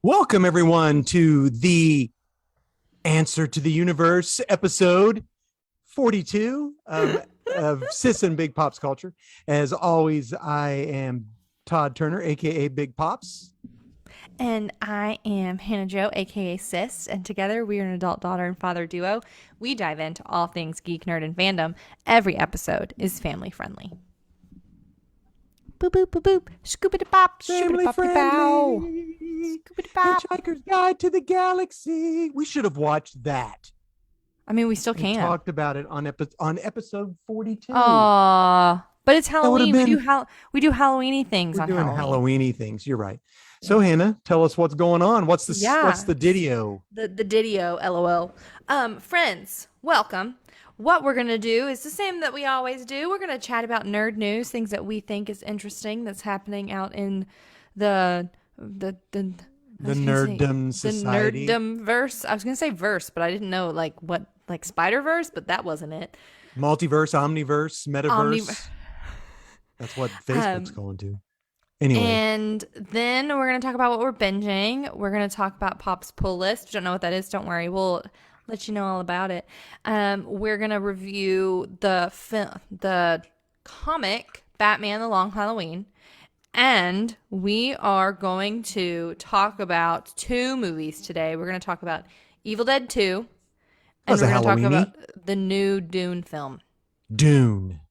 Welcome, everyone, to the Answer to the Universe episode 42 of Sis and Big Pops Culture. As always, I am Todd Turner, a.k.a. Big Pops. And I am Hannah Jo, aka Sis, and together we are an adult daughter and father duo. We dive into all things geek, nerd, and fandom. Every episode is family friendly. Boop boop boop boop, scoopity pop, Family friendly. scoopity pop. Hitchhiker's Guide to the Galaxy. We should have watched that. I mean, we still We can. talked about it on episode 42. Aw, but it's Halloween. been- We do Halloweeny things We're on doing Halloween. Halloweeny things. You're right. So Hannah, tell us what's going on. What's the Didio? The Didio, LOL. Friends, welcome. What we're gonna do is the same that we always do. We're gonna chat about nerd news, things that we think is interesting that's happening out in the nerddom society. The nerddom verse. I was gonna say verse, but I didn't know like Spider-Verse, but that wasn't it. Multiverse, omniverse, metaverse. That's what Facebook's going to. Anyway. And then we're going to talk about what we're binging. We're going to talk about Pop's pull list. If you don't know what that is, don't worry. We'll let you know all about it. We're going to review the comic Batman The Long Halloween. And we are going to talk about two movies today. We're going to talk about Evil Dead 2. And we're going to talk about the new Dune film. Dune.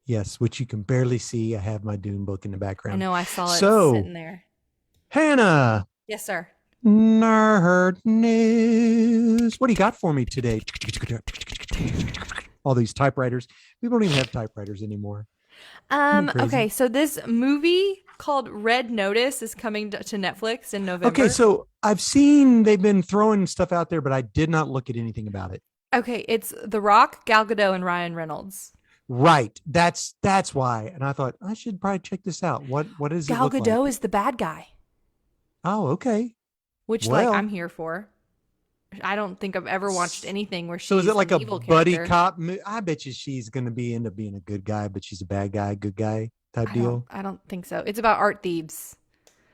Yes, which you can barely see. I have my Dune book in the background. I know, I saw it sitting there. Hannah. Yes, sir. Nerd news. What do you got for me today? All these typewriters. People don't even have typewriters anymore. Okay, so this movie called Red Notice is coming to Netflix in November. Okay, so I've seen they've been throwing stuff out there, but I did not look at anything about it. Okay, it's The Rock, Gal Gadot, and Ryan Reynolds. Right. That's why. And I thought I should probably check this out. What is it? Gal Gadot is the bad guy. Oh, okay. Which I'm here for. I don't think I've ever watched anything where she's so is it like an a evil buddy character. cop? I bet you she's going to end up being a good guy, but she's a bad guy, good guy type deal. I don't think so. It's about art thieves.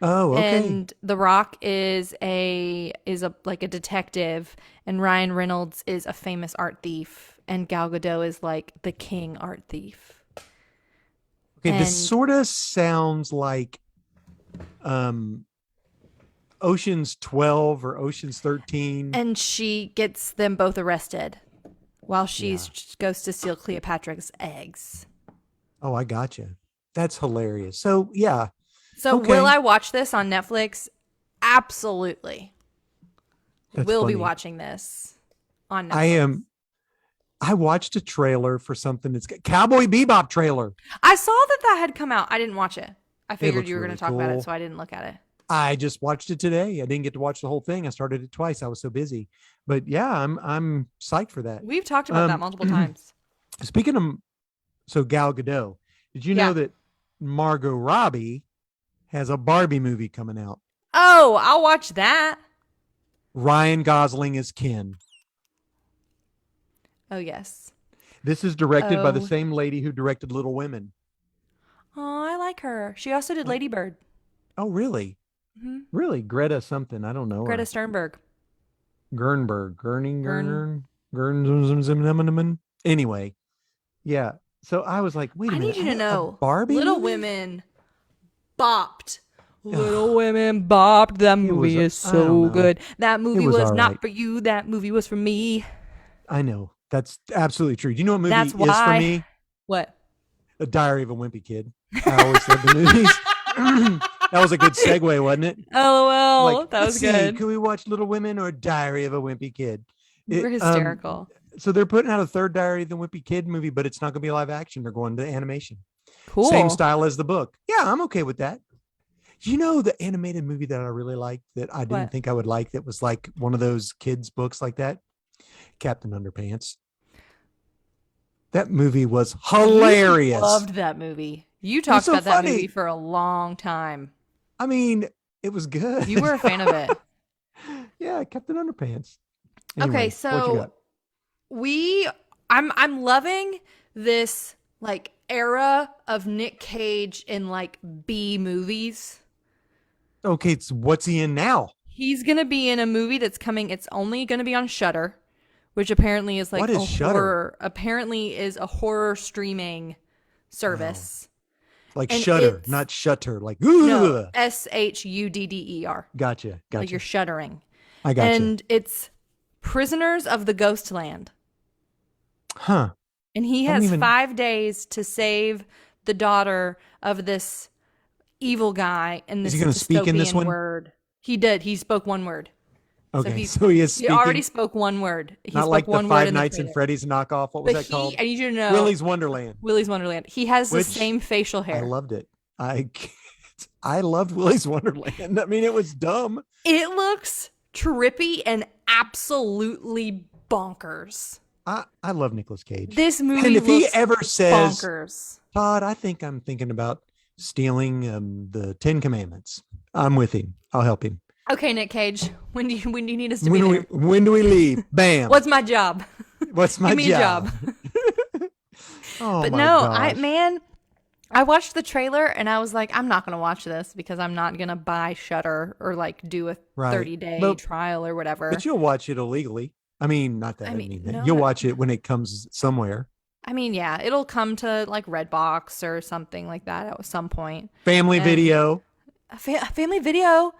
Oh, okay. And The Rock is a detective, and Ryan Reynolds is a famous art thief. And Gal Gadot is like the king art thief. Okay, this sort of sounds like Ocean's 12 or Ocean's 13. And she gets them both arrested while she goes to steal Cleopatra's eggs. Oh, I gotcha. That's hilarious. So, yeah. So will I watch this on Netflix? Absolutely. We'll be watching this on Netflix. I watched a trailer for something that's Cowboy Bebop trailer. I saw that had come out. I didn't watch it. I figured you were going to talk about it, so I didn't look at it. I just watched it today. I didn't get to watch the whole thing. I started it twice. I was so busy. But yeah, I'm psyched for that. We've talked about that multiple times. Speaking of Gal Gadot, did you know that Margot Robbie has a Barbie movie coming out? Oh, I'll watch that. Ryan Gosling is Ken. Oh, yes. This is directed by the same lady who directed Little Women. Oh, I like her. She also did Lady Bird. Oh, really? Mm-hmm. Really? Greta something. I don't know. Greta Sternberg. Gernberg. Gern. Anyway. Yeah. So I was like, wait a minute. I need you to know. Barbie Little Women bopped. Little Women bopped. That movie is so good. That movie was not for you. That movie was for me. I know. That's absolutely true. Do you know what movie is for me? What? A Diary of a Wimpy Kid. I always said the movies. That was a good segue, wasn't it? LOL. That was good. Can we watch Little Women or Diary of a Wimpy Kid? We're hysterical. So they're putting out a third Diary of the Wimpy Kid movie, but it's not going to be live action. They're going to animation. Cool. Same style as the book. Yeah, I'm okay with that. You know the animated movie that I really liked that I didn't think I would like that was like one of those kids' books like that? Captain Underpants. That movie was hilarious. I loved that movie. You talked about that movie for a long time. I mean, it was good. You were a fan of it. Yeah, Captain Underpants. Anyway, okay, so I'm loving this like era of Nick Cage in like B movies. Okay, so what's he in now? He's gonna be in a movie that's coming. It's only gonna be on Shudder, which apparently is like What is a Shudder? horror. Apparently, is a horror streaming Oh, service, like and Shutter, it's not Shutter. Like, no ugh. Shudder, Gotcha. like you're Gotcha. shuddering, I gotcha. and it's Prisoners of the Ghostland, Huh. and he I don't has even. 5 days to save the daughter of this evil guy in Is this he going to speak in this dystopian one? word. He did. He spoke one word. So Okay. So he is he already speaking. spoke one word. He Not spoke like the one word Five in the Nights and trailer. Freddy's knockoff. What was But that called? I need you to know, Willy's Wonderland. Willy's Wonderland. He has the Which same facial I hair. loved it. I I loved Willy's Wonderland. I mean, it was dumb. It looks trippy and absolutely bonkers. I love Nicolas Cage. This movie And if he looks ever says, bonkers. Todd, I think I'm thinking about stealing the Ten Commandments, I'm with him. I'll help him. Okay, Nick Cage, when do you need us to be there? When do we leave? Bam. What's my job? What's my Give me job? a job. Oh But my no, gosh. I watched the trailer and I was like, I'm not gonna watch this because I'm not gonna buy Shudder or like do a Right. 30-day trial or whatever. But you'll watch it illegally. I mean, not that. I I mean, mean, no, you'll watch it when it comes somewhere. I mean, yeah, it'll come to like Redbox or something like that at some point. Family Video. Family Video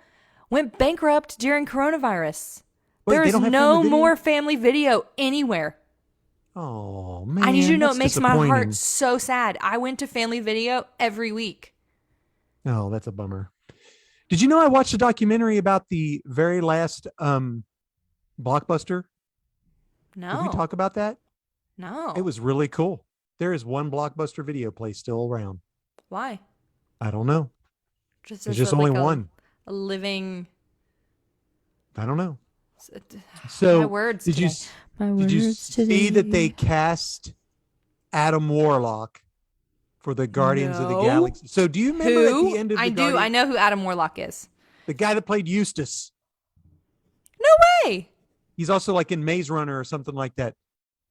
went bankrupt during coronavirus. Wait, There they is don't have no Family Video? more Family Video anywhere. Oh man, I need you to know that's it makes my disappointing. heart so sad. I went to Family Video every week. Oh, that's a bummer. Did you know I watched a documentary about the very last Blockbuster? Did we No, talk about that? no. It was really cool. There is one Blockbuster video place still around. Why? I don't know. Just There's as just a, only like one. a living. I don't know. My So words. did you today. My did you words see that they today. cast Adam Warlock for the Guardians of the No. Galaxy? So do you remember at Who? the end of the I do. I know who Adam Warlock is. the guy that played Eustace? No way. He's also like in Maze Runner or something like that.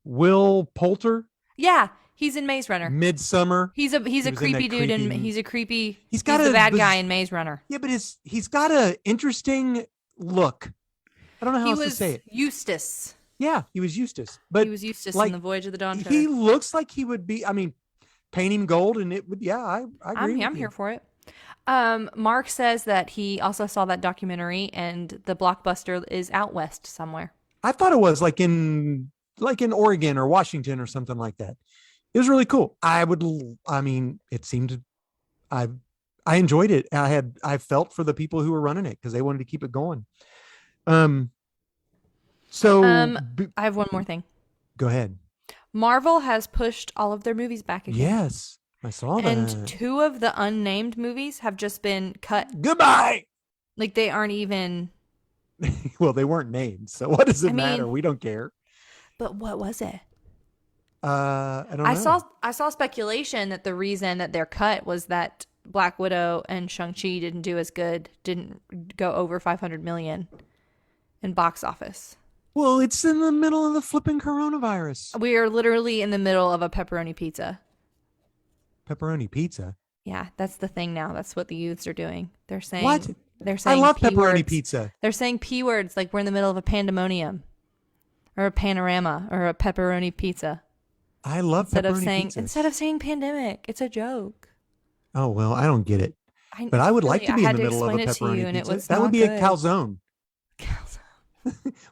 Will Poulter, Yeah, he's in Maze Runner. Midsummer. He's a was in creepy that dude, and creepy- he's a creepy. He's got the a bad guy biz- in Maze Runner. Yeah, but he's got a interesting look. I don't know how He else to was say it. Eustace. Yeah, he was Eustace, but He was Eustace like, in the Voyage of the Dawn Treader. he looks like he would be. I mean, paint him gold, and it would. Yeah, I agree. I'm with here you. for it. Mark says that he also saw that documentary, and the Blockbuster is out west somewhere. I thought it was like in Oregon or Washington or something like that. It was really cool. I mean, it seemed. I enjoyed it. I felt for the people who were running it because they wanted to keep it going. So I have one more thing. go ahead. Marvel has pushed all of their movies back again. Yes, I saw that. And 2 of the unnamed movies have just been cut. Goodbye. Like they aren't even. Well, they weren't named, so what does it I mean- matter? We don't care. But what was it? I don't know. I saw speculation that the reason that they're cut was that Black Widow and Shang-Chi didn't do as good, didn't go over 500 million in box office. Well, it's in the middle of the flipping coronavirus. We are literally in the middle of a pepperoni pizza. Pepperoni pizza. Yeah, that's the thing now. That's what the youths are doing. They're saying What? They're I saying love P pepperoni words. pizza. They're saying P words like we're in the middle of a pandemonium or a panorama or a pepperoni pizza. I love pepperoni pizza. Instead of saying pandemic, it's a joke. Oh, well, I don't get it. But I would like to be in the middle of a pepperoni pizza. That would be a calzone.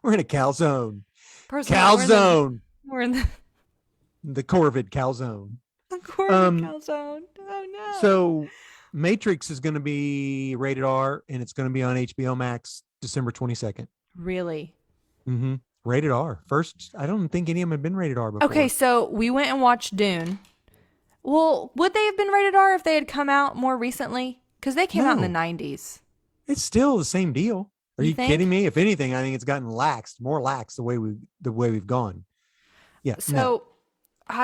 We're in a calzone. Calzone. We're in the The Corvid calzone. calzone. Oh no. So Matrix is going to be rated R, and it's going to be on HBO Max December 22nd. Really? Mm-hmm. Rated R. First, I don't think any of them have been rated R before. Okay, so we went and watched Dune. Well, would they have been rated R if they had come out more recently? Because they came out in the 90s. It's still the same deal. Are you think? kidding me? If anything, I think it's gotten more lax the way we've gone. Yeah. So,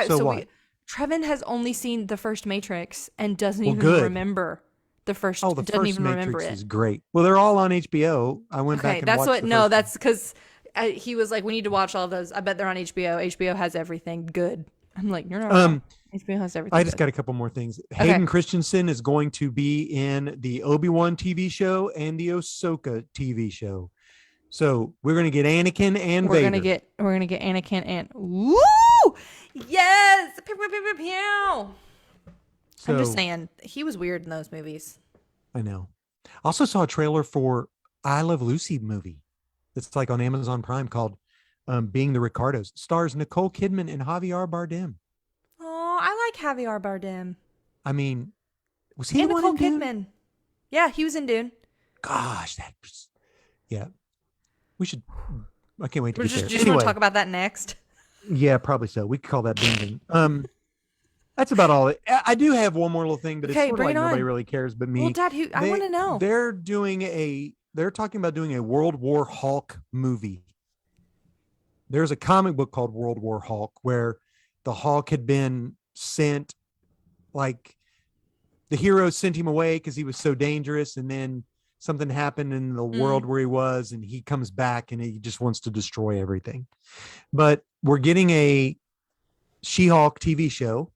So what? Trevin has only seen the first Matrix and doesn't Well, even good. remember the first. Oh, the doesn't first even remember Matrix it. is great. Well, they're all on HBO. I went back Okay, and that's watched what. the No, first that's because he was like, we need to watch all of those. I bet they're on HBO. HBO has everything good. I'm like, you're not wrong. Um, HBO has I everything just good. got a couple more things. Okay. Hayden Christensen is going to be in the Obi-Wan TV show and the Ahsoka TV show. So we're going to get Anakin and Vader. We're gonna get Anakin and woo! Yes! Pew, pew, pew, pew, pew. I'm just So saying, he was weird in those movies. I know. Also saw a trailer for I Love Lucy movie that's like on Amazon Prime called Being the Ricardos. Stars Nicole Kidman and Javier Bardem. Oh, I like Javier Bardem. I mean, was he And the one Nicole in Dune? Kidman. Yeah, he was in Dune. Gosh, that was, yeah. We should. I can't wait to We're get just, there. just want Anyway, to talk about that next. yeah, probably so. We could call that binging. That's about all. I do have one more little thing, but it's Okay, sort of bring like it nobody on. really cares but Well, me. Dad, I want to know. They're doing a. They're talking about doing a World War Hulk movie. There's a comic book called World War Hulk where the Hulk had been sent, like the hero sent him away because he was so dangerous, and then something happened in the world where he was, and he comes back and he just wants to destroy everything. But we're getting a She-Hulk TV show,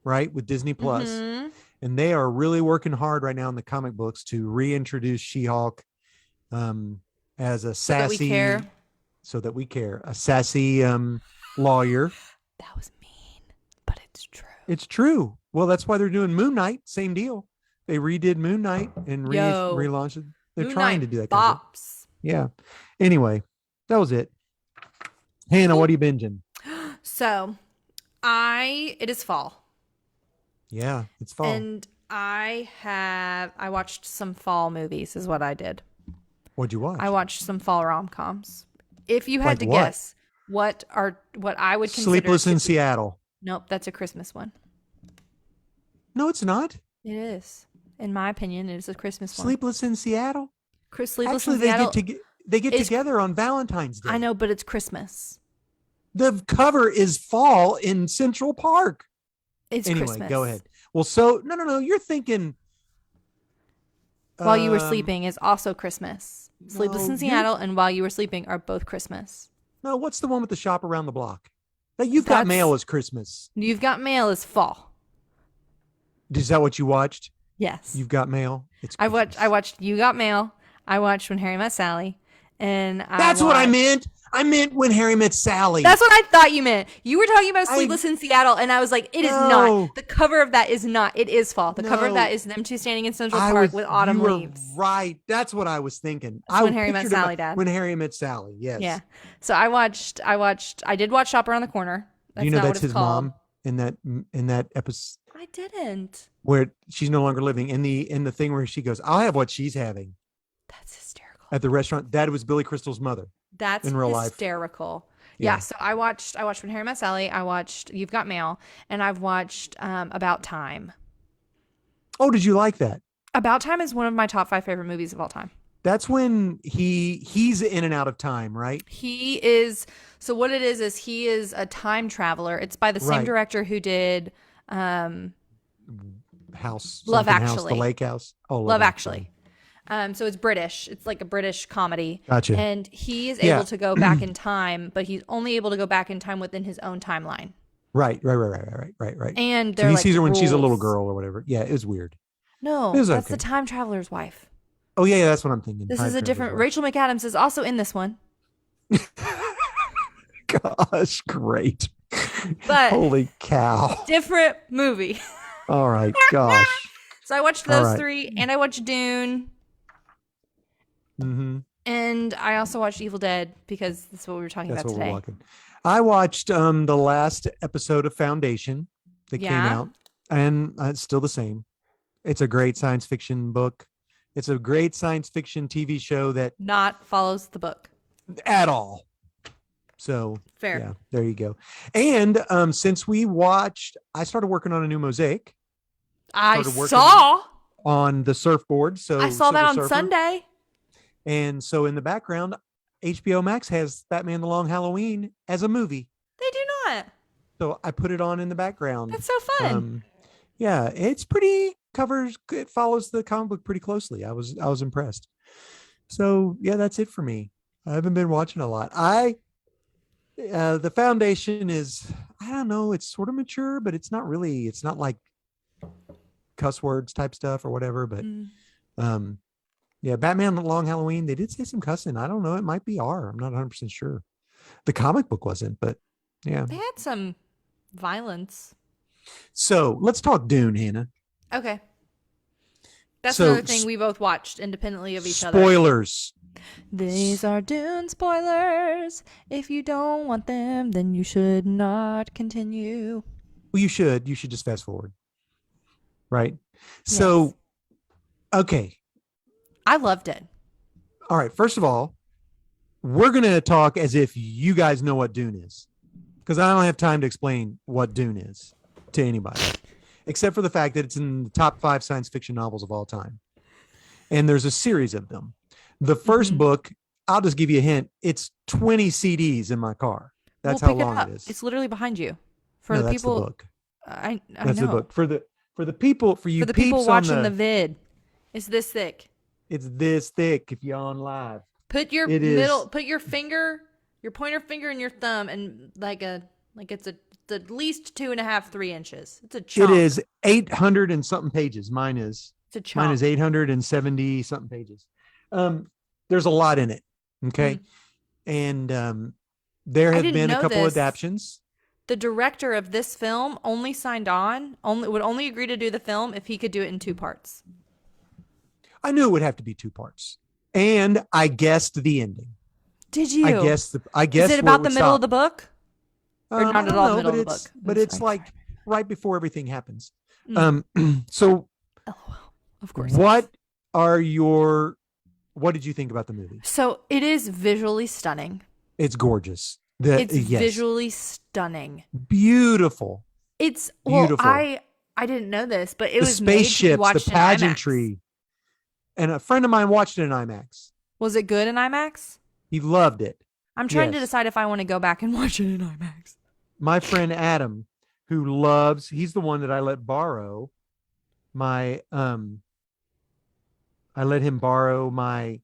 right, with Disney Plus, Mm-hmm. and they are really working hard right now in the comic books to reintroduce She-Hulk as a So that we sassy, care. so that we care, a sassy lawyer. That was mean, but it's true. It's true. Well, that's why they're doing Moon Knight. Same deal. They redid Moon Knight and relaunched it. They're Moon trying Knight to do that. Kind of bops. yeah. Anyway, that was it. Hannah, Cool. what are you binging? So, it is fall. Yeah, it's fall. And I watched some fall movies is what I did. What'd you watch? I watched some fall rom-coms. If you had Like to what? guess what I would consider Sleepless in to- Seattle. Nope, that's a Christmas one. No, it's not. It is. In my opinion, it is a Christmas one. Sleepless in Seattle. Sleepless Actually, in Seattle. they get is- together on Valentine's Day. I know, but it's Christmas. The cover is fall in Central Park. It's Anyway, Christmas. go ahead. Well, so no. You're thinking While You Were Sleeping is also Christmas. Sleepless no, in Seattle and While You Were Sleeping are both Christmas. No, what's the one with the shop around the block? That You've Got That's- Mail is Christmas. You've Got Mail is fall. Is that what you watched? Yes. You've Got Mail. It's I Christmas. watched You Got Mail. I watched When Harry Met Sally. And That's what I meant. I meant When Harry Met Sally. That's what I thought you meant. You were talking about Sleepless in Seattle, and I was like, it is No. not. The cover of that is not. It is fall. The cover of No. that is them two standing in Central Park with autumn you were leaves. Right. That's what I was thinking. That's When Harry Met pictured Sally, Dad. When Harry Met Sally. Yes. Yeah. So I did watch Shop Around the Corner. That's Do you know not what that's it's his called. mom in that episode I didn't. where she's no longer living, in the thing where she goes, I'll have what she's having That's hysterical. at the restaurant. That was Billy Crystal's mother. That's in real life. hysterical. Yeah. Yeah. So I watched When Harry Met Sally. I watched You've Got Mail, and I've watched About Time. Oh, did you like that? About Time is one of my top 5 favorite movies of all time. That's when he's in and out of time, right? He is. So what it is he is a time traveler. It's by the same Right. director who did House, Love something house, Actually. the Lake House. Oh, Love Actually. So it's British. It's like a British comedy. Gotcha. And he is Yeah. able to go back in time, but he's only able to go back in time within his own timeline. Right. And So they're he like sees her when she's a little rules. girl or whatever. Yeah, it was weird. No, It was that's okay. the time traveler's wife. Oh yeah, that's what I'm thinking. This Time is a Traveler's different. Wife. Rachel McAdams is also in this one. Gosh, great. But- Holy cow. Different movie. All right, gosh. So I watched All those right. 3, and I watched Dune, Mm-hmm. and I also watched Evil Dead because that's what we were talking That's about what we're today. walking. I watched the last episode of Foundation that came Yeah? out, and it's still the same. It's a great science fiction book. It's a great science fiction TV show that Not follows the book. at all. So Fair. yeah, there you go. And since we watched, I started working on a new mosaic I Started working- saw. on the surfboard. So I saw that Silver on Surfer. Sunday. And so in the background, HBO Max has Batman the Long Halloween as a movie. They do not. So I put it on in the background. That's so fun. Yeah, it's pretty it follows the comic book pretty closely. I was impressed. So yeah, that's it for me. I haven't been watching a lot. The Foundation is, I don't know. It's sort of mature, but it's not really. It's not like cuss words type stuff or whatever. But Mm. um, yeah, Batman Long Halloween. They did say some cussing. I don't know. It might be R. I'm not 100% sure. The comic book wasn't, but yeah. They had some violence. So let's talk Dune, Hannah. Okay. That's So another thing we both watched independently of each other. spoilers. These are Dune spoilers. If you don't want them, then you should not continue. Well, you should. You should just fast forward. Right. Yes. So, okay. I loved it. All right. First of all, we're going to talk as if you guys know what Dune is, because I don't have time to explain what Dune is to anybody, except for the fact that it's in the top 5 science fiction novels of all time. And there's a series of them. The first book, I'll just give you a hint. It's 20 CDs in my car. That's how long it is. It's literally behind you. For No, the that's people, the book. I That's know. the book. For the people, for you For the peeps people watching on the vid, it's this thick. it's this thick if you're on live. Put your put your finger, your pointer finger and your thumb, and it's at least 2.5, 3 inches. It's a chunk. It is 800 and something pages. Mine is. It's a chunk. Mine is 870 something pages. There's a lot in it. Okay. And there have been a couple adaptions. The director of this film only signed on, would only agree to do the film if he could do it in 2 parts. I knew it would have to be 2 parts. And I guessed the ending. Did you? I guessed Is it about the middle of the book? Or not at all the middle of the book? But it's like right before everything happens. So of course. What did you think about the movie? So it is visually stunning. It's gorgeous. It's visually stunning. Beautiful. It's beautiful. I didn't know this, but it was spaceships, made to the pageantry. And a friend of mine watched it in IMAX. Was it good in IMAX? He loved it. I'm trying to decide if I want to go back and watch it in IMAX. My friend Adam, he's the one that I let borrow my I let him borrow my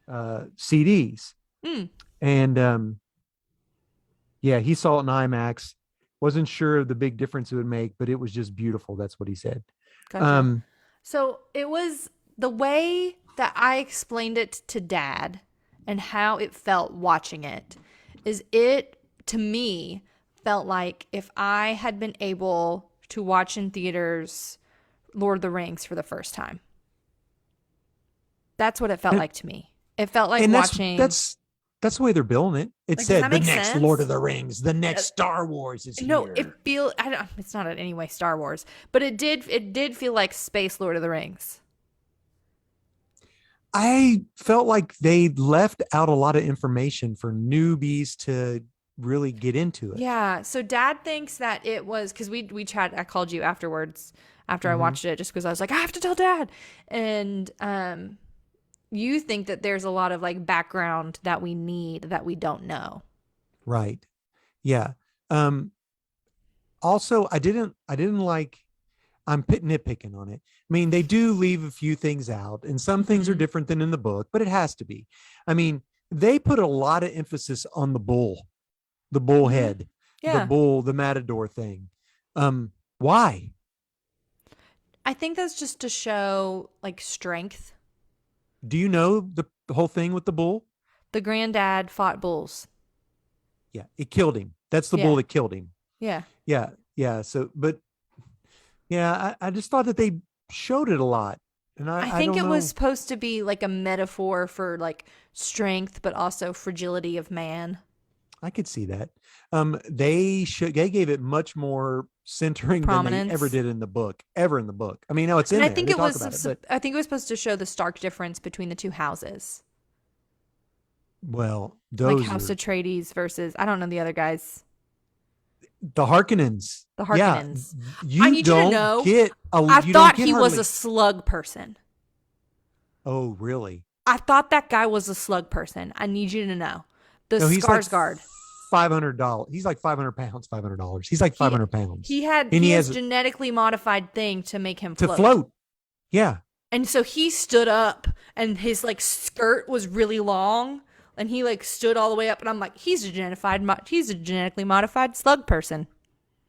CDs. And he saw it in IMAX. Wasn't sure of the big difference it would make, but it was just beautiful. That's what he said. Gotcha. So it was the way that I explained it to Dad and how it felt watching it is it, to me, felt like if I had been able to watch in theaters Lord of the Rings for the first time. That's what it felt like to me. It felt like watching. That's the way they're billing it. It said the next sense? Lord of the Rings, the next Star Wars is here. No, it's not in any way Star Wars, but it did feel like space Lord of the Rings. I felt like they left out a lot of information for newbies to really get into it. Yeah. So Dad thinks that it was because we chatted. I called you afterwards after I watched it just because I was like, I have to tell Dad. And you think that there's a lot of like background that we need that we don't know. Right. Yeah. Also, I didn't like, I'm nitpicking on it. I mean, they do leave a few things out and some things are different than in the book, but it has to be. I mean, they put a lot of emphasis on the bull head, the matador thing. Why? I think that's just to show like strength. Do you know the whole thing with the bull? The granddad fought bulls. Yeah, it killed him. That's the bull that killed him. Yeah. Yeah. Yeah. So, but yeah, I just thought that they showed it a lot. And I think don't it know. was supposed to be like a metaphor for like strength, but also fragility of man. I could see that. They gave it much more centering prominence than they ever did in the book. I mean, no, it's in there. I think it was. I think it was supposed to show the stark difference between the two houses. Well, those like House Atreides versus I don't know the other guys. The Harkonnens. Yeah, I need you to know. I thought he was a slug person. Oh, really? I thought that guy was a slug person. I need you to know. The Skarsgård. $500. He's like 500 pounds. $500. He's like 500 pounds. He has genetically modified thing to make him float. Yeah. And so he stood up, and his like skirt was really long, And he like stood all the way up, and I'm like, he's a genetically modified slug person.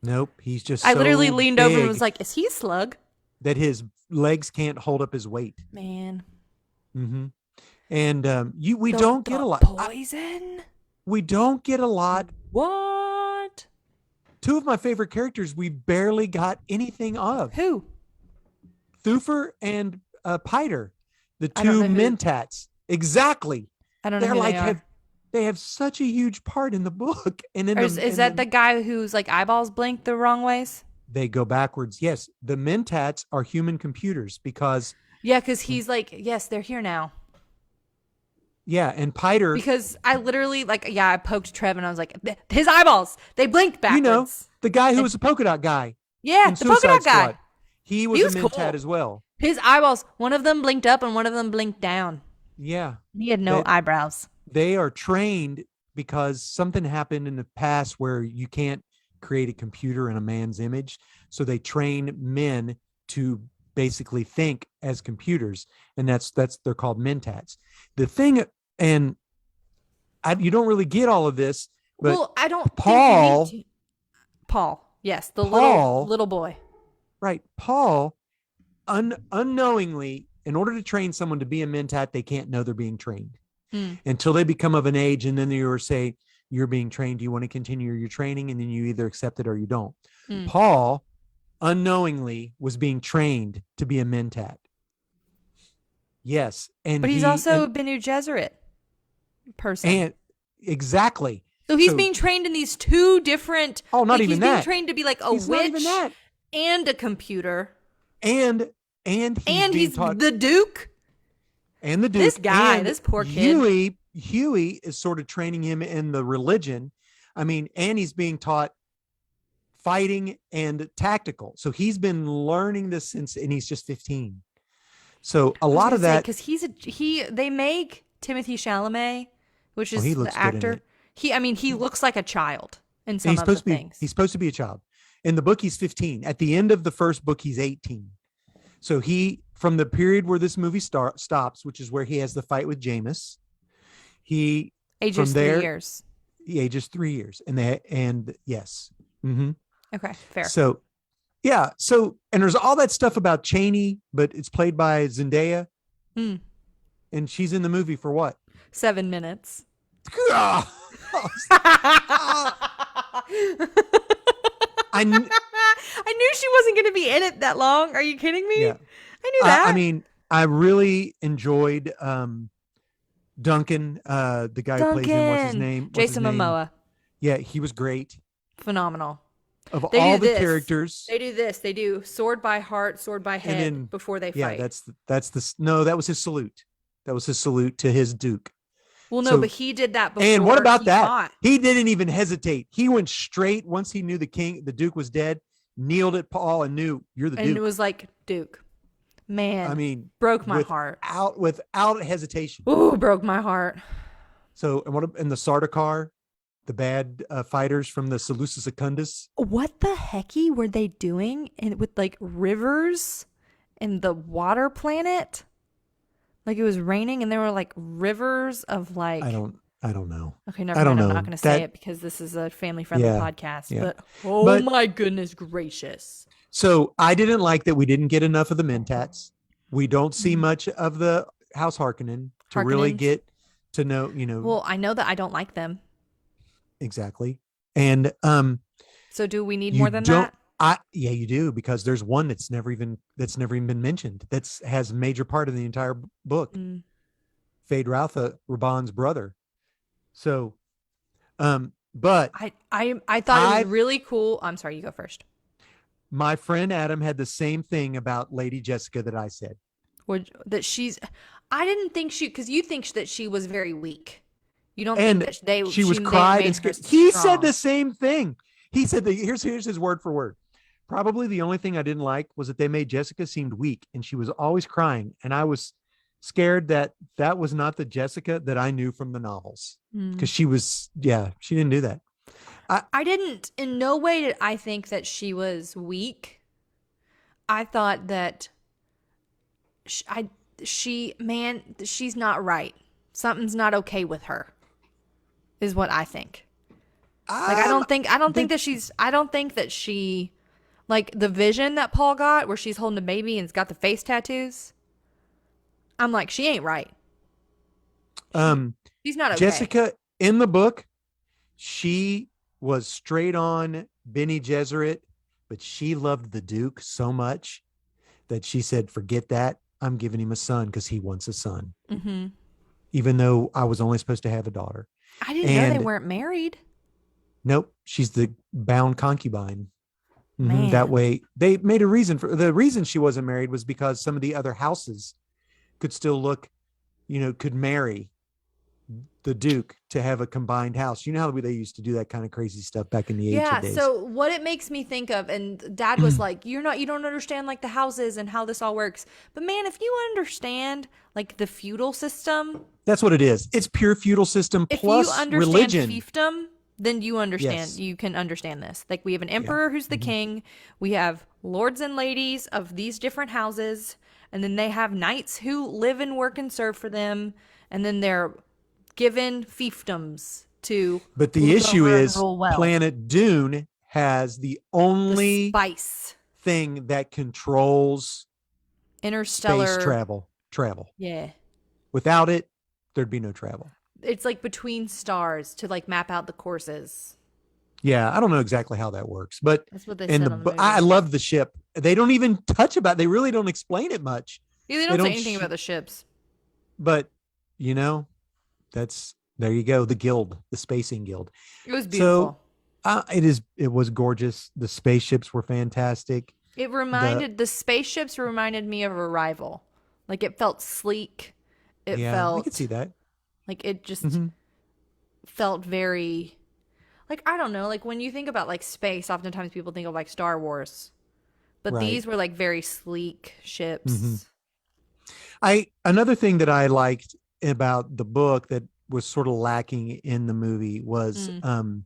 Nope. He's just I so literally leaned over and was big like, is he a slug? that his legs can't hold up his weight. Man. Hmm. And we The, don't get the a lot. poison? We don't get a lot. What? Two of my favorite characters we barely got anything of. Who? Thufir and Piter, the I don't two know who. Mentats. Exactly. I don't know They're who like they are. they have such a huge part in the book. And in Or the is that the guy whose like eyeballs blink the wrong ways? they go backwards. Yes, the Mentats are human computers because Yeah, because he's like, yes, they're here now. yeah, and Piter, Because I literally I poked Trev and I was like, his eyeballs, they blinked backwards. the guy who was a polka dot guy Yeah, in the polka Suicide dot guy. Squad. He was He a was Mentat cool. as well. His eyeballs, one of them blinked up and one of them blinked down. Yeah. He had no eyebrows. They are trained because something happened in the past where you can't create a computer in a man's image. So they train men to basically think as computers. And that's they're called mentats. The thing, and you don't really get all of this, but Well, I don't Paul, think you need to. Paul, yes, the Paul, little boy. right? Paul, unknowingly, in order to train someone to be a mentat, they can't know they're being trained until they become of an age. And then you say, you're being trained. Do you want to continue your training? And then you either accept it or you don't. Paul unknowingly was being trained to be a mentat. Yes. But he's also a Bene Gesserit person. And exactly. So he's being trained in these two different. Oh, not even he's that. He's being trained to be like a witch and a computer. And he's taught the Duke. And the Duke. This guy, this poor kid. Huey is sort of training him in the religion. I mean, and he's being taught fighting and tactical. So he's been learning this and he's just 15. So a lot of that, because they make Timothée Chalamet, which is the actor. He looks like a child in some of the things. He's supposed to be a child. In the book, he's 15. At the end of the first book, he's 18. So from the period where this movie stops, which is where he has the fight with Jameis, he ages 3 years. He ages 3 years, and yes. Mm-hmm. Okay, fair. So, yeah. So, and there's all that stuff about Cheney, but it's played by Zendaya, and she's in the movie for what? 7 minutes. I knew she wasn't going to be in it that long. Are you kidding me? Yeah. I knew that. I really enjoyed Duncan, the guy who plays him. What's his name? Jason Momoa. Yeah, he was great. Phenomenal. Of all the characters, they do this. They do sword by heart, sword by head before they fight. Yeah, that was his salute. That was his salute to his Duke. Well, no, but he did that before. And what about that? Fought. He didn't even hesitate. He went straight once he knew the Duke was dead, kneeled at Paul and knew you're the Duke. And it was like, Duke, man, broke my heart. Without hesitation. Ooh, broke my heart. So, and the Sardaukar, the bad fighters from the Seleucus Secundus. What the hecky were they doing with like rivers and the water planet? Like it was raining and there were like rivers of like. I don't know. Okay, never mind. I'm not going to say it because this is a family-friendly podcast. Yeah. But my goodness gracious! So I didn't like that we didn't get enough of the Mentats. We don't see much of the House Harkonnen to really get to know. Well, I know that I don't like them. Exactly. And so do we need more than that? Yeah, you do, because there's one that's never even been mentioned. Has a major part of the entire book. Fade Rautha, Raban's brother. So, but I thought it was really cool. I'm sorry, you go first. My friend Adam had the same thing about Lady Jessica that I said. I didn't think because you think that she was very weak. You don't think that she was cried and scared. He said the same thing. He said that here's his word for word. Probably the only thing I didn't like was that they made Jessica seemed weak and she was always crying. And I was scared that was not the Jessica that I knew from the novels. Because she didn't do that. I didn't, in no way did I think that she was weak. I thought that she's not right. Something's not okay with her. is what I think. Like Um, the, I don't think that she, like the vision that Paul got where she's holding a baby and's got the face tattoos. I'm like, she ain't right. She, um, she's not okay. Jessica in the book, she was straight on Benny Gesserit, but she loved the Duke so much that she said, "Forget that. I'm giving him a son because he wants a son." Mm-hmm. Even though I was only supposed to have a daughter. I didn't know they And weren't married. nope, she's the bound concubine. That Man. way, they made a reason for the reason she wasn't married was because some of the other houses could still look, could marry the Duke to have a combined house. You know how they used to do that kind of crazy stuff back in the ancient Yeah, days. so what it makes me think of, and Dad was like, you don't understand like the houses and how this all works. But man, if you understand like the feudal system, That's what it is. It's pure feudal system if you plus understand religion. fiefdom, then Yes. you can understand this. Like we have an Yeah. emperor who's the Mhm. king, we have lords and ladies of these different houses, and then they have knights who live and work and serve for them, and then they're given fiefdoms to But the live issue over and is rule well. Planet Dune has the The only spice, thing that controls space interstellar, travel. yeah. Without it, there'd be no travel. It's like between stars to like map out the courses. Yeah, I don't know exactly how that works, but That's what they in said the on the I movie. love the ship. They don't even touch about. They really don't explain it much. Yeah, they They don't say don't. anything about the ships. But you know, that's there you go. The guild, the spacing guild. It was So beautiful. it was gorgeous. The spaceships were fantastic. The The spaceships reminded me of Arrival. Like it felt sleek. It Yeah, I could see felt that. like it just Hmm. felt very, like I don't know, like when you think about like space, oftentimes people think of like Star Wars. But Right. these were like very sleek Hmm. ships. I Another thing that I liked about the book that was sort of lacking in the movie was Mm,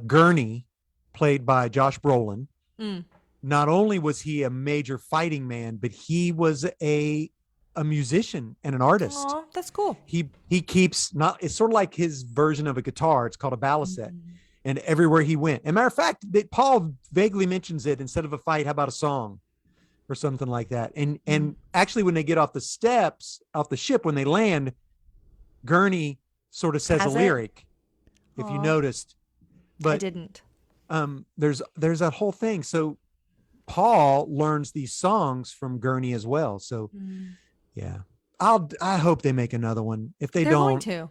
Gurney, played by Josh Brolin. mm. Not only was he a major fighting man, but he was a musician and an artist. Aw, that's cool. He keeps not. It's sort of like his version of a guitar. It's called a balisette. Mm. And everywhere he went, and matter of fact, that Paul vaguely mentions it. Instead of a fight, how about a song or something like that? And Mm. actually, when they get off the steps off the ship, when they land, Gurney sort of says a Has it? lyric, if you Aw, noticed. I But didn't. there's that whole thing. So Paul learns these songs from Gurney as well. So Mm. yeah, I hope they make another one. If they They're going don't, to.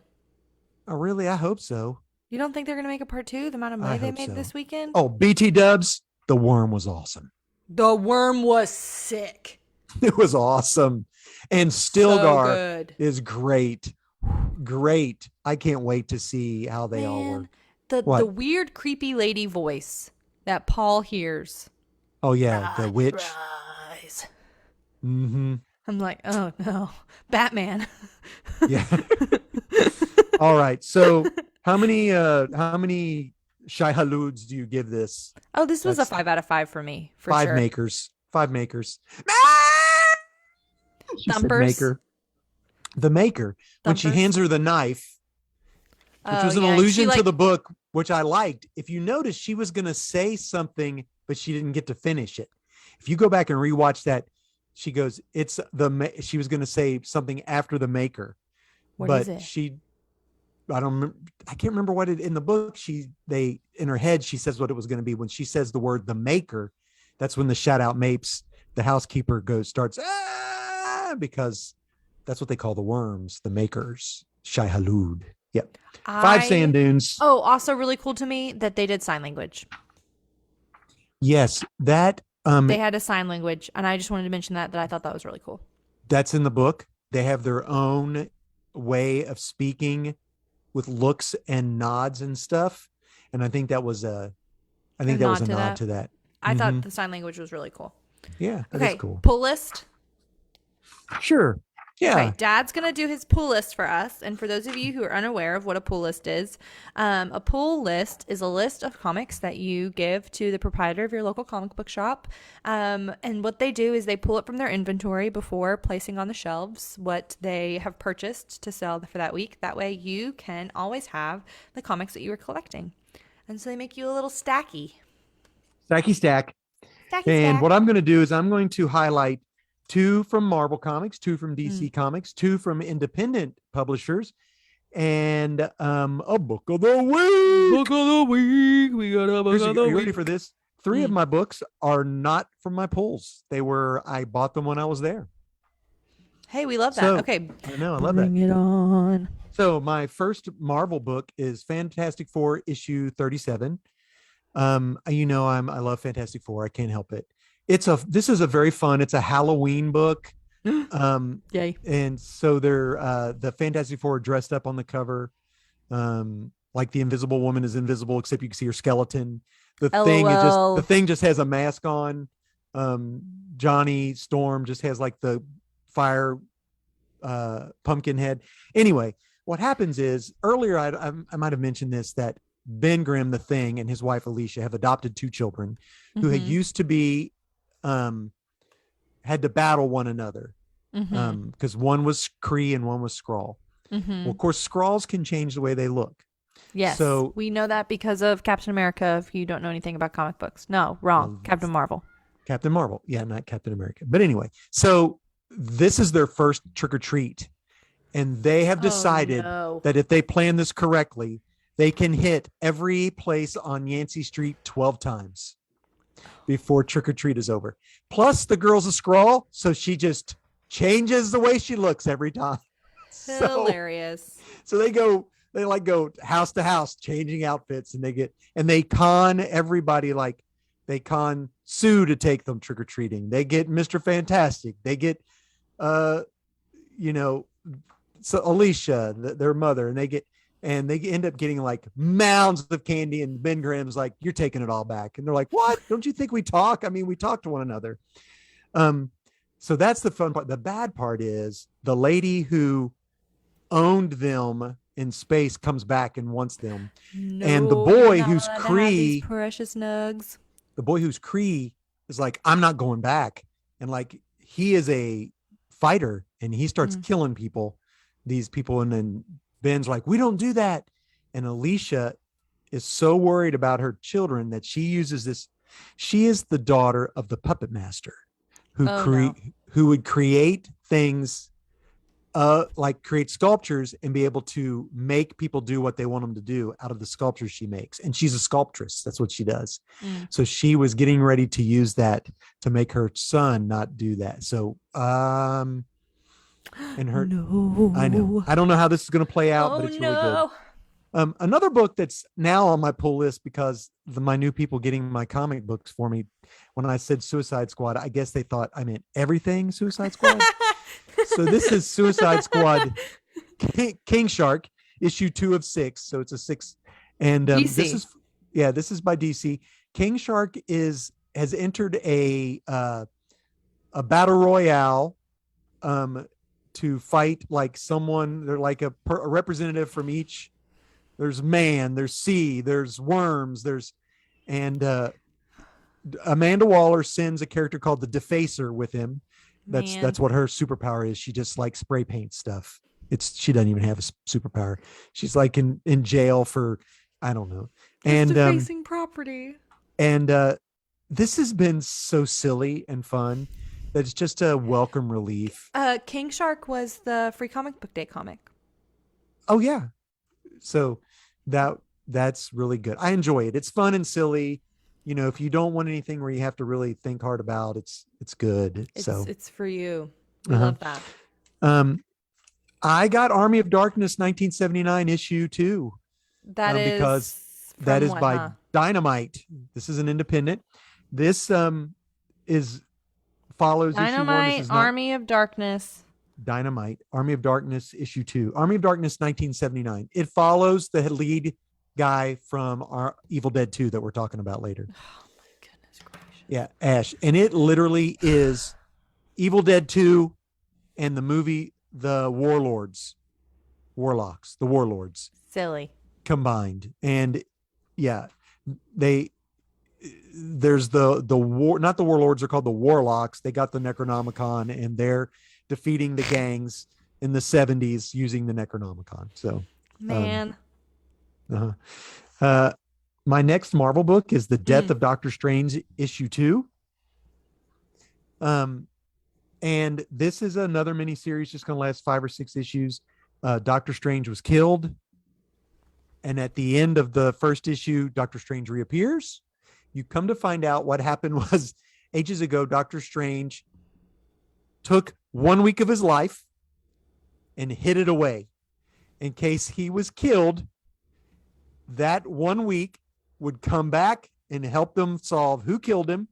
really, I hope so. You don't think they're going to make a part two? The amount of I money they hope made so. this weekend? Oh, BT Dubs, The Worm was awesome. The worm was sick. It was awesome, and So Stilgar good. is great, great. I can't wait to see how they all Man, work. the What? weird creepy lady voice that Paul hears. Oh yeah, the witch. Surprise. Mm-hmm. I'm like, oh no. Batman. Yeah. All right. So how many Shai Haluds do you give this? Oh, this was a That's 5 out of 5 for me, for five sure. makers. Five makers. She said Thumpers. maker. The maker. When she Thumpers. hands her the knife, which Oh was an yeah, and she allusion to like the book, which I liked. If you notice, she was gonna say something, but she didn't get to finish it. If you go back and rewatch that, she goes, "It's she was gonna say something after the maker, what is but it? I don't remember, I can't remember what it in the book. They in her head she says what it was going to be. When she says the word the maker, that's when the shout out mapes, the housekeeper starts because that's what they call the worms, the makers. Shai Halud. Yep. Five sand I dunes. Oh, also really cool to me that they did sign language. Yes, that They had a sign language, and I just wanted to mention that I thought that was really cool. that's in the book. They have their own way of speaking with looks and nods and stuff. And I A think that was nod a to nod that. to that. I Mm hmm. thought the sign language was really cool. Yeah, that is Okay, cool. pull list. Sure. Okay, Yeah. Dad's gonna do his pull list for us. And for those of you who are unaware of what a pull list is, a pull list is a list of comics that you give to the proprietor of your local comic book shop. And what they do is they pull it from their inventory before placing on the shelves what they have purchased to sell for that week. That way, you can always have the comics that you are collecting. And so they make you a little stacky. Stacky stack. Stacky And stack. what I'm going to do is I'm going to highlight two from Marvel Comics, two from DC Comics, two from independent publishers, and a book of the week. Book of the week. We got a book of the Are you week. ready for this? Three of my books are not from my pulls. I bought them when I was there. Hey, we love that. Okay. I know, I love that. Bring it on. So my first Marvel book is Fantastic Four issue 37. I love Fantastic Four. I can't help it. This is a very fun, it's a Halloween book. Yay. And so they're the Fantastic Four dressed up on the cover. Like the Invisible Woman is invisible, except you can see her skeleton. The thing just has a mask on. Johnny Storm just has like the fire pumpkin head. Anyway, what happens is earlier I might have mentioned this, that Ben Grimm, the Thing, and his wife Alicia have adopted two children who had used to be had to battle one another because one was Kree and one was Skrull. Well, of course, Skrulls can change the way they look. Yes. So we know that because of Captain America. If you don't know anything about comic books, no, wrong. Captain Marvel. Captain Marvel. Yeah, not Captain America. But anyway, so this is their first trick or treat. And they have decided that if they plan this correctly, they can hit every place on Yancey Street 12 times before trick or treat is over. Plus, the girl's a Skrull, so she just changes the way she looks every time. Hilarious. So they go house to house changing outfits, and they con everybody. Like they con Sue to take them trick or treating. They get Mr. Fantastic. They get so Alicia, their mother, and they end up getting like mounds of candy, and Ben Grimm's like, "You're taking it all back." And they're like, "What? Don't you think we talk? I mean, we talk to one another." So that's the fun part. The bad part is the lady who owned them in space comes back and wants them. And the boy who's Kree, precious nugs. The boy who's Kree is like, "I'm not going back." And like, he is a fighter and he starts killing these people. And then Ben's like, "We don't do that." And Alicia is so worried about her children that she uses this. She is the daughter of the puppet master who would create things, like create sculptures and be able to make people do what they want them to do out of the sculptures she makes. And she's a sculptress. That's what she does. So she was getting ready to use that to make her son not do that. So, I know. I don't know how this is going to play out, but it's really good. Another book that's now on my pull list because my new people getting my comic books for me. When I said Suicide Squad, I guess they thought I meant everything Suicide Squad. So this is Suicide Squad King Shark issue 2 of 6. So it's a 6. And this is by DC. King Shark has entered a battle royale to fight like someone. They're like a representative from each. There's man, there's sea, there's worms, and Amanda Waller sends a character called the Defacer with him. That's what her superpower is. She just like spray paint stuff. She doesn't even have a superpower. She's like in jail for, I don't know. And defacing property. And this has been so silly and fun that it's just a welcome relief. King Shark was the Free Comic Book Day comic. Oh yeah. So that's really good. I enjoy it. It's fun and silly. You know, if you don't want anything where you have to really think hard about, it's good. It's for you. We love that. I got Army of Darkness 1979 issue 2. That is by Dynamite. This is an independent. This follows Dynamite, issue 1. Army of Darkness. Dynamite, Army of Darkness issue 2. Army of Darkness 1979. It follows the lead guy from our Evil Dead 2 that we're talking about later. Oh my goodness gracious. Yeah, Ash. And it literally is Evil Dead 2 and the movie the warlords Silly. combined. And yeah, they there's the war, not the warlords, are called the warlocks. They got the Necronomicon, and they're defeating the gangs in the 70s using the Necronomicon. So Man. uh-huh. uh my next Marvel book is The Death Mm. of Doctor Strange issue 2. And this is another miniseries, just going to last 5 or 6 issues. Doctor Strange was killed, and at the end of the first issue, Doctor Strange reappears. You come to find out what happened was, ages ago, Doctor Strange took 1 week of his life and hid it away in case he was killed. That 1 week would come back and help them solve who killed him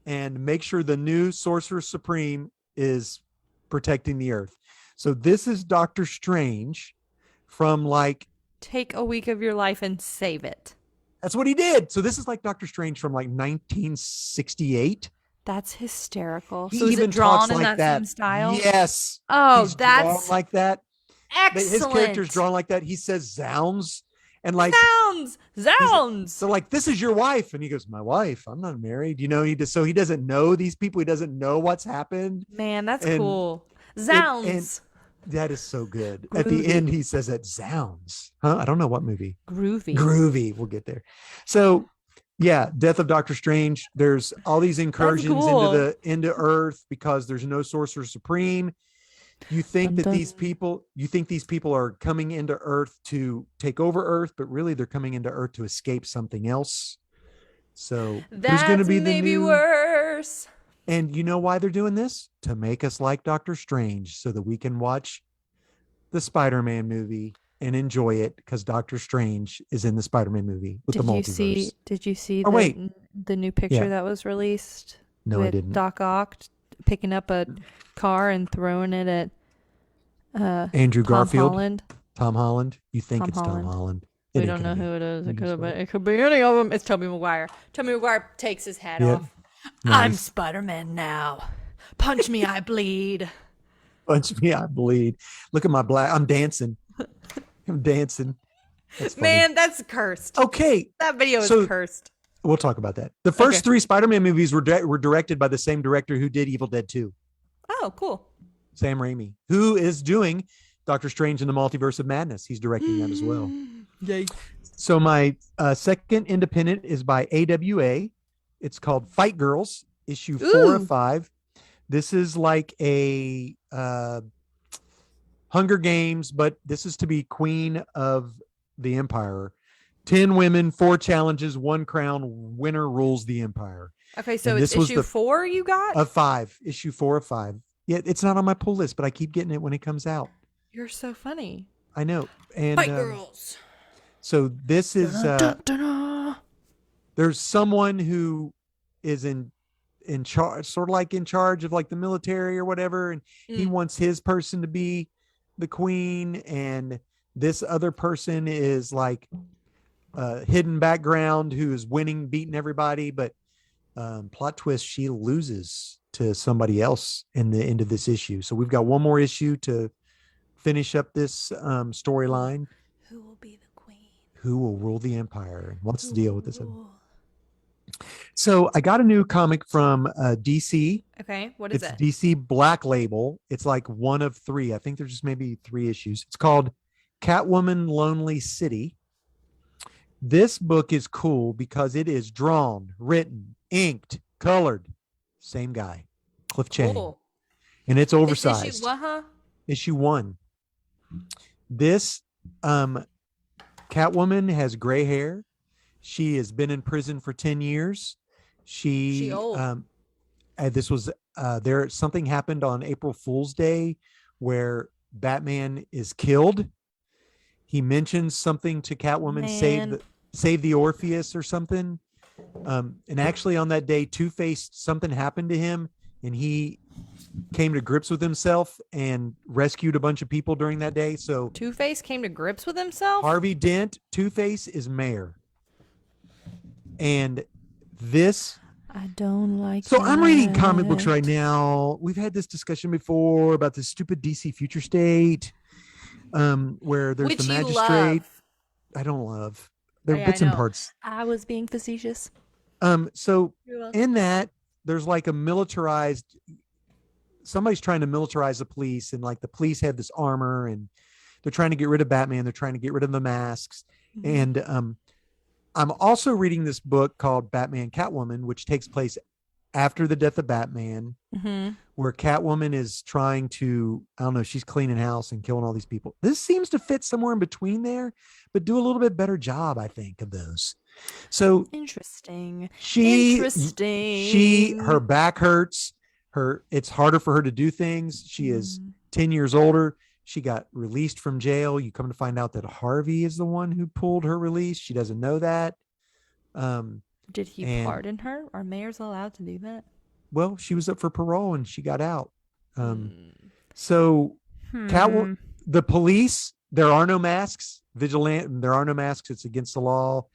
and make sure the new Sorcerer Supreme is protecting the Earth. So this is Doctor Strange from like... Take a week of your life and save it. That's what he did. So this is like Doctor Strange from like 1968. That's hysterical. He so is even it drawn talks in like that same style? Yes. Oh, He's that's drawn like that. excellent. His character's drawn like that. He says zounds and like Zounds. so like, this is your wife, and he goes, my wife, I'm not married, you know. So he doesn't know these people, he doesn't know what's happened. Man, that's And cool. Zounds. That is so good. Groovy. At the end he says that, zounds. I don't know what movie. Groovy. We'll get there. So yeah, Death of Doctor Strange. There's all these incursions cool. into Earth because there's no Sorcerer Supreme. You think that these people are coming into Earth to take over Earth, but really they're coming into Earth to escape something else. So That's who's going to be maybe the new... worse. And you know why they're doing this? To make us like Doctor Strange, so that we can watch the Spider-Man movie and enjoy it, because Doctor Strange is in the Spider-Man movie with the multiverse. Did you see the new picture that was released? No, with I didn't. Doc Ock picking up a car and throwing it at Andrew Garfield. Holland. Tom Holland. You think Tom it's Holland. Tom Holland. We don't know who it is. It could be any of them. It's Tobey Maguire. Tobey Maguire takes his hat off. Nice. I'm Spider-Man now. Punch me, I bleed. Punch me, I bleed. Look at my black. I'm dancing. That's funny. Man, that's cursed. Okay. That video is cursed. We'll talk about that. The first 3 Spider-Man movies were directed by the same director who did Evil Dead 2. Oh, cool. Sam Raimi, who is doing Doctor Strange in the Multiverse of Madness. He's directing that as well. Yay. So my second independent is by AWA. It's called Fight Girls, issue 4 of 5. This is like a Hunger Games, but this is to be Queen of the Empire. 10 women, 4 challenges, 1 crown. Winner rules the empire. Okay, so it's issue 4 you got? Of 5. Issue 4 of 5. Yeah, it's not on my pull list, but I keep getting it when it comes out. You're so funny. I know. And Fight Girls. So this is there's someone who is in charge, sort of like in charge of like the military or whatever, and he wants his person to be the queen, and this other person is like hidden background who is beating everybody, but plot twist, she loses to somebody else in the end of this issue. So we've got one more issue to finish up this storyline. Who will be the queen? Who will rule the empire? And what's the deal with this? So I got a new comic from DC. Okay, what is it? It's DC Black Label. It's like 1 of 3. I think there's just maybe 3 issues. It's called Catwoman Lonely City. This book is cool because it is drawn, written, inked, colored. Same guy, Cliff Chang. Cool. And it's oversized. Issue what, huh? Issue 1. This Catwoman has gray hair. She has been in prison for 10 years. She old. This was something happened on April Fool's Day where Batman is killed. He mentions something to Catwoman, save the Orpheus or something. And actually on that day, Two-Face, something happened to him and he came to grips with himself and rescued a bunch of people during that day. So Two-Face came to grips with himself? Harvey Dent, Two-Face, is mayor. And this I don't like So I'm reading comic books right that. now. We've had this discussion before about the stupid DC Future State, where there's the Which you magistrate. love. I don't love. Oh, They're yeah, I bits and know. parts. I was being facetious. So You're welcome. in that, there's like a militarized. Somebody's trying to militarize the police, and like the police have this armor, and they're trying to get rid of Batman. They're trying to get rid of the masks, Mm-hmm. and I'm also reading this book called Batman Catwoman, which takes place after the death of Batman, Mm-hmm. where Catwoman is trying to, I don't know, she's cleaning house and killing all these people. This seems to fit somewhere in between there, but do a little bit better job, I think, of those. So Interesting. her Interesting. back hurts. It's harder for her to do things. She is Mm. 10 years older. She got released from jail. You come to find out that Harvey is the one who pulled her release. She doesn't know that. Did he And pardon her? Are mayors allowed to do that? well, she was up for parole and she got out. Hmm. So Hmm. Catwoman, the police, there are no masks. Vigilant, there are no masks. It's against the law.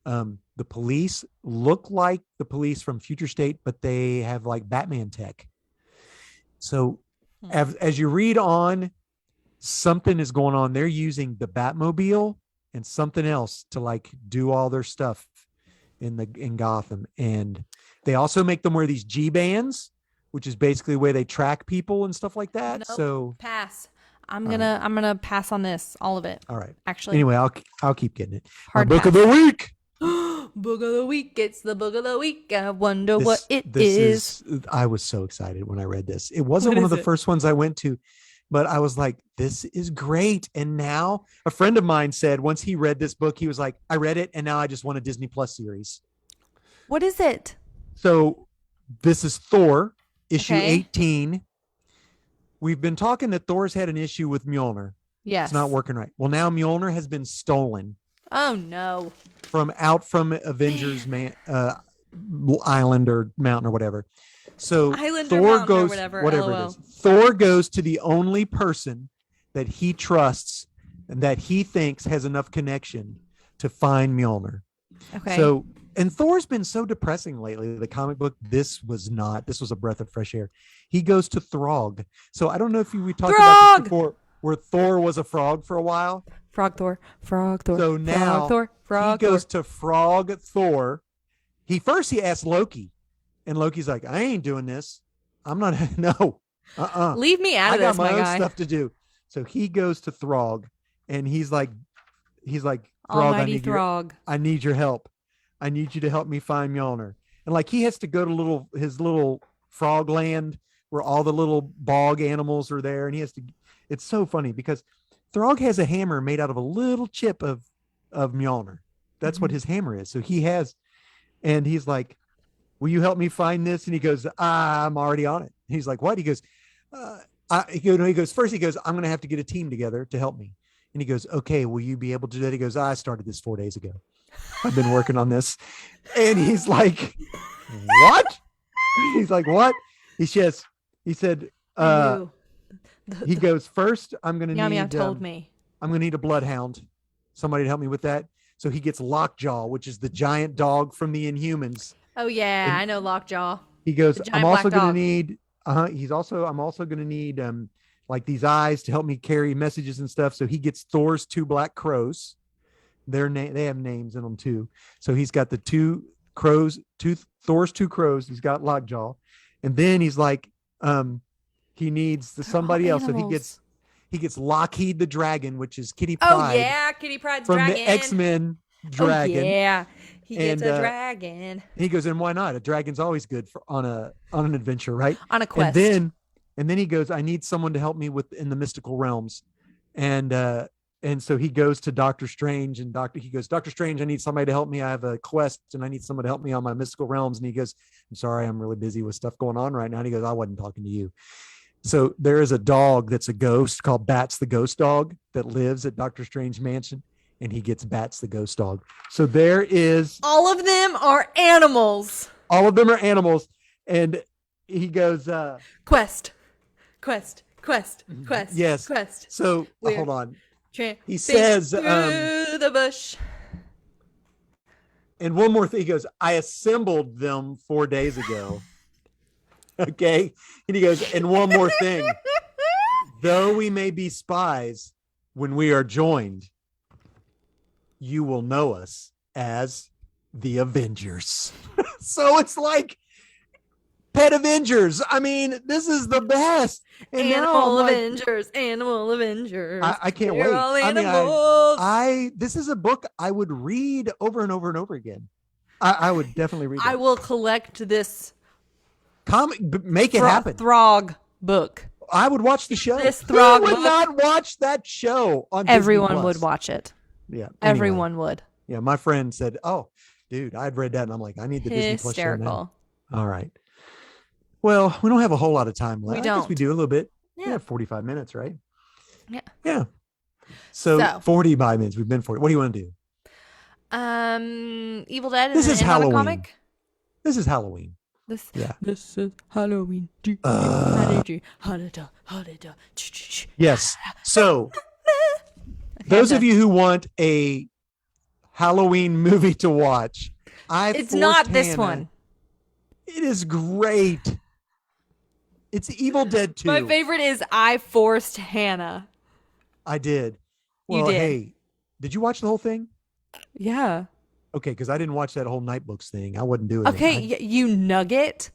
The police look like the police from Future State, but they have like Batman tech. So as you read on, something is going on. They're using the Batmobile and something else to like do all their stuff in Gotham. And they also make them wear these G bands, which is basically the way they track people and stuff like that. Nope. So Pass. all right. I'm gonna pass on this. All of it. All right. Actually. Anyway, I'll keep getting it. My Hard book pass. of the week. Book of the week. It's the book of the week. I wonder what it this is. I was so excited when I read this. It wasn't What one is of the it? first ones I went to, but I was like, this is great. And now a friend of mine said once he read this book, he was like, I read it and now I just want a Disney Plus series. What is it? So this is Thor, issue Okay. 18. We've been talking that Thor's had an issue with Mjolnir. Yes. It's not working right. Well, now Mjolnir has been stolen Oh no. from Avengers island or mountain or whatever. So Island or Thor mountain or goes whatever, whatever LOL. it is. Thor goes to the only person that he trusts and that he thinks has enough connection to find Mjolnir. Okay. So, and Thor's been so depressing lately. The comic book, this was a breath of fresh air. He goes to Throg. So I don't know if we talked about this before, where Thor was a frog for a while. Frog Thor. So now he goes to Frog Thor. He asks Loki, and Loki's like, I ain't doing this. I'm not, no. Leave me out of this, my guy. I got my own stuff to do. So he goes to Throg, and he's like, Throg, Almighty Throg. I need your help. I need you to help me find Mjolnir. And like he has to go to his little frog land where all the little bog animals are there, and he has to. It's so funny because Throg has a hammer made out of a little chip of Mjolnir. That's what his hammer is. So he has, and he's like, will you help me find this? And he goes, I'm already on it. He's like, what? He goes, first he goes, I'm going to have to get a team together to help me. And he goes, okay, will you be able to do that? He goes, I started this 4 days ago. I've been working on this. And he's like, what? He's like, what? He said, he goes, first, I'm going to need, told me. I'm going to need a bloodhound. Somebody to help me with that. So he gets Lockjaw, which is the giant dog from the Inhumans. Oh yeah, I know Lockjaw. He goes, I'm also going to need, I'm also going to need, like these eyes to help me carry messages and stuff. So he gets Thor's 2 black crows. They have names in them too. So he's got the Thor's 2 crows. He's got Lockjaw. And then he's like, he needs somebody else. So he gets Lockheed the dragon, which is Kitty Pryde. Oh yeah, Kitty Pryde's from dragon. the X-Men dragon. Oh yeah. He gets a dragon. He goes, and why not? A dragon's always good on an adventure, right? On a quest. And then he goes, I need someone to help me in the mystical realms. And so he goes to Doctor Strange, and he goes, Doctor Strange, I need somebody to help me. I have a quest and I need someone to help me on my mystical realms. And he goes, I'm sorry, I'm really busy with stuff going on right now. And he goes, I wasn't talking to you. So there is a dog that's a ghost called Bats the Ghost Dog that lives at Doctor Strange Mansion, and he gets Bats the Ghost Dog. So there is... All of them are animals. All of them are animals. And he goes... Quest. Yes. Quest. So hold on. He says... through the bush. And one more thing, he goes, I assembled them 4 days ago. Okay. And he goes, and one more thing, though we may be spies, when we are joined, you will know us as the Avengers. So it's like Pet Avengers. I mean, this is the best. And Animal now Avengers, Animal Avengers. I can't We're wait. all I mean, animals. this is a book I would read over and over and over again. I would definitely read it. I will collect this Make it happen. Throg book. I would watch the show. This Who Throg would book? not watch that show on Everyone Disney Plus? would watch it. Yeah. Everyone would. Yeah. My friend said, oh, dude, I'd read that. And I'm like, I need the Disney Plus show now. All right. Well, we don't have a whole lot of time left. We don't. I guess we do a little bit. Yeah. 45 minutes, right? Yeah. Yeah. So 45 minutes. We've been 40. What do you want to do? Evil Dead. This is Halloween. Comic? This is Halloween. This is Halloween. Yes. So those of you who want a Halloween movie to watch, it's not this one. It is great. It's Evil Dead 2. My favorite is I forced Hannah. I did. Well, you did. Hey, did you watch the whole thing? Yeah. Okay, because I didn't watch that whole Night Books thing. I wasn't doing it. Okay, you nugget.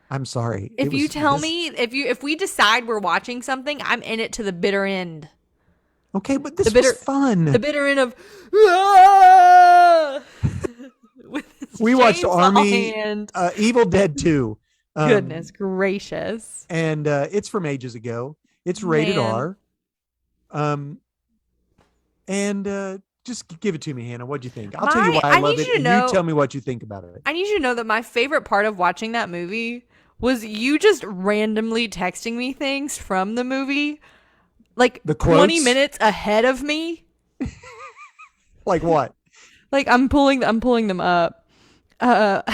I'm sorry. If you tell me, if we decide we're watching something, I'm in it to the bitter end. Okay, but this was fun. The bitter end of. Ah! We watched Army Evil Dead 2. Goodness gracious. And it's from ages ago. It's rated R. And just give it to me, Hannah. What'd you think? I'll tell you why I love it. And you tell me what you think about it. I need you to know that my favorite part of watching that movie was you just randomly texting me things from the movie, like the quotes? 20 minutes ahead of me. Like what? Like I'm pulling them up. I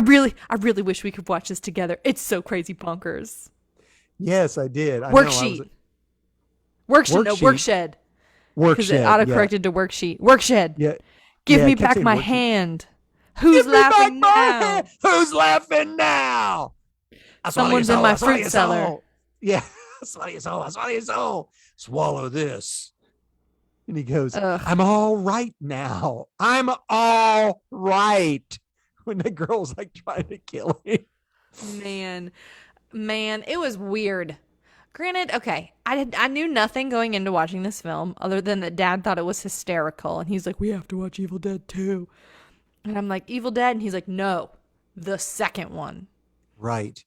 really wish we could watch this together. It's so crazy bonkers. Yes, I did. Worksheet. Workshed. Because it autocorrected to worksheet. Workshed. Yeah. Give me back my hand. Who's laughing now? Who's laughing now? Someone's in my fruit cellar. Yeah. Swallow your soul. Swallow this. And he goes, I'm all right now. I'm all right. When the girl's like trying to kill him. Man, it was weird. Granted, okay, I knew nothing going into watching this film other than that Dad thought it was hysterical. And he's like, we have to watch Evil Dead 2. And I'm like, Evil Dead? And he's like, no, the second one. Right.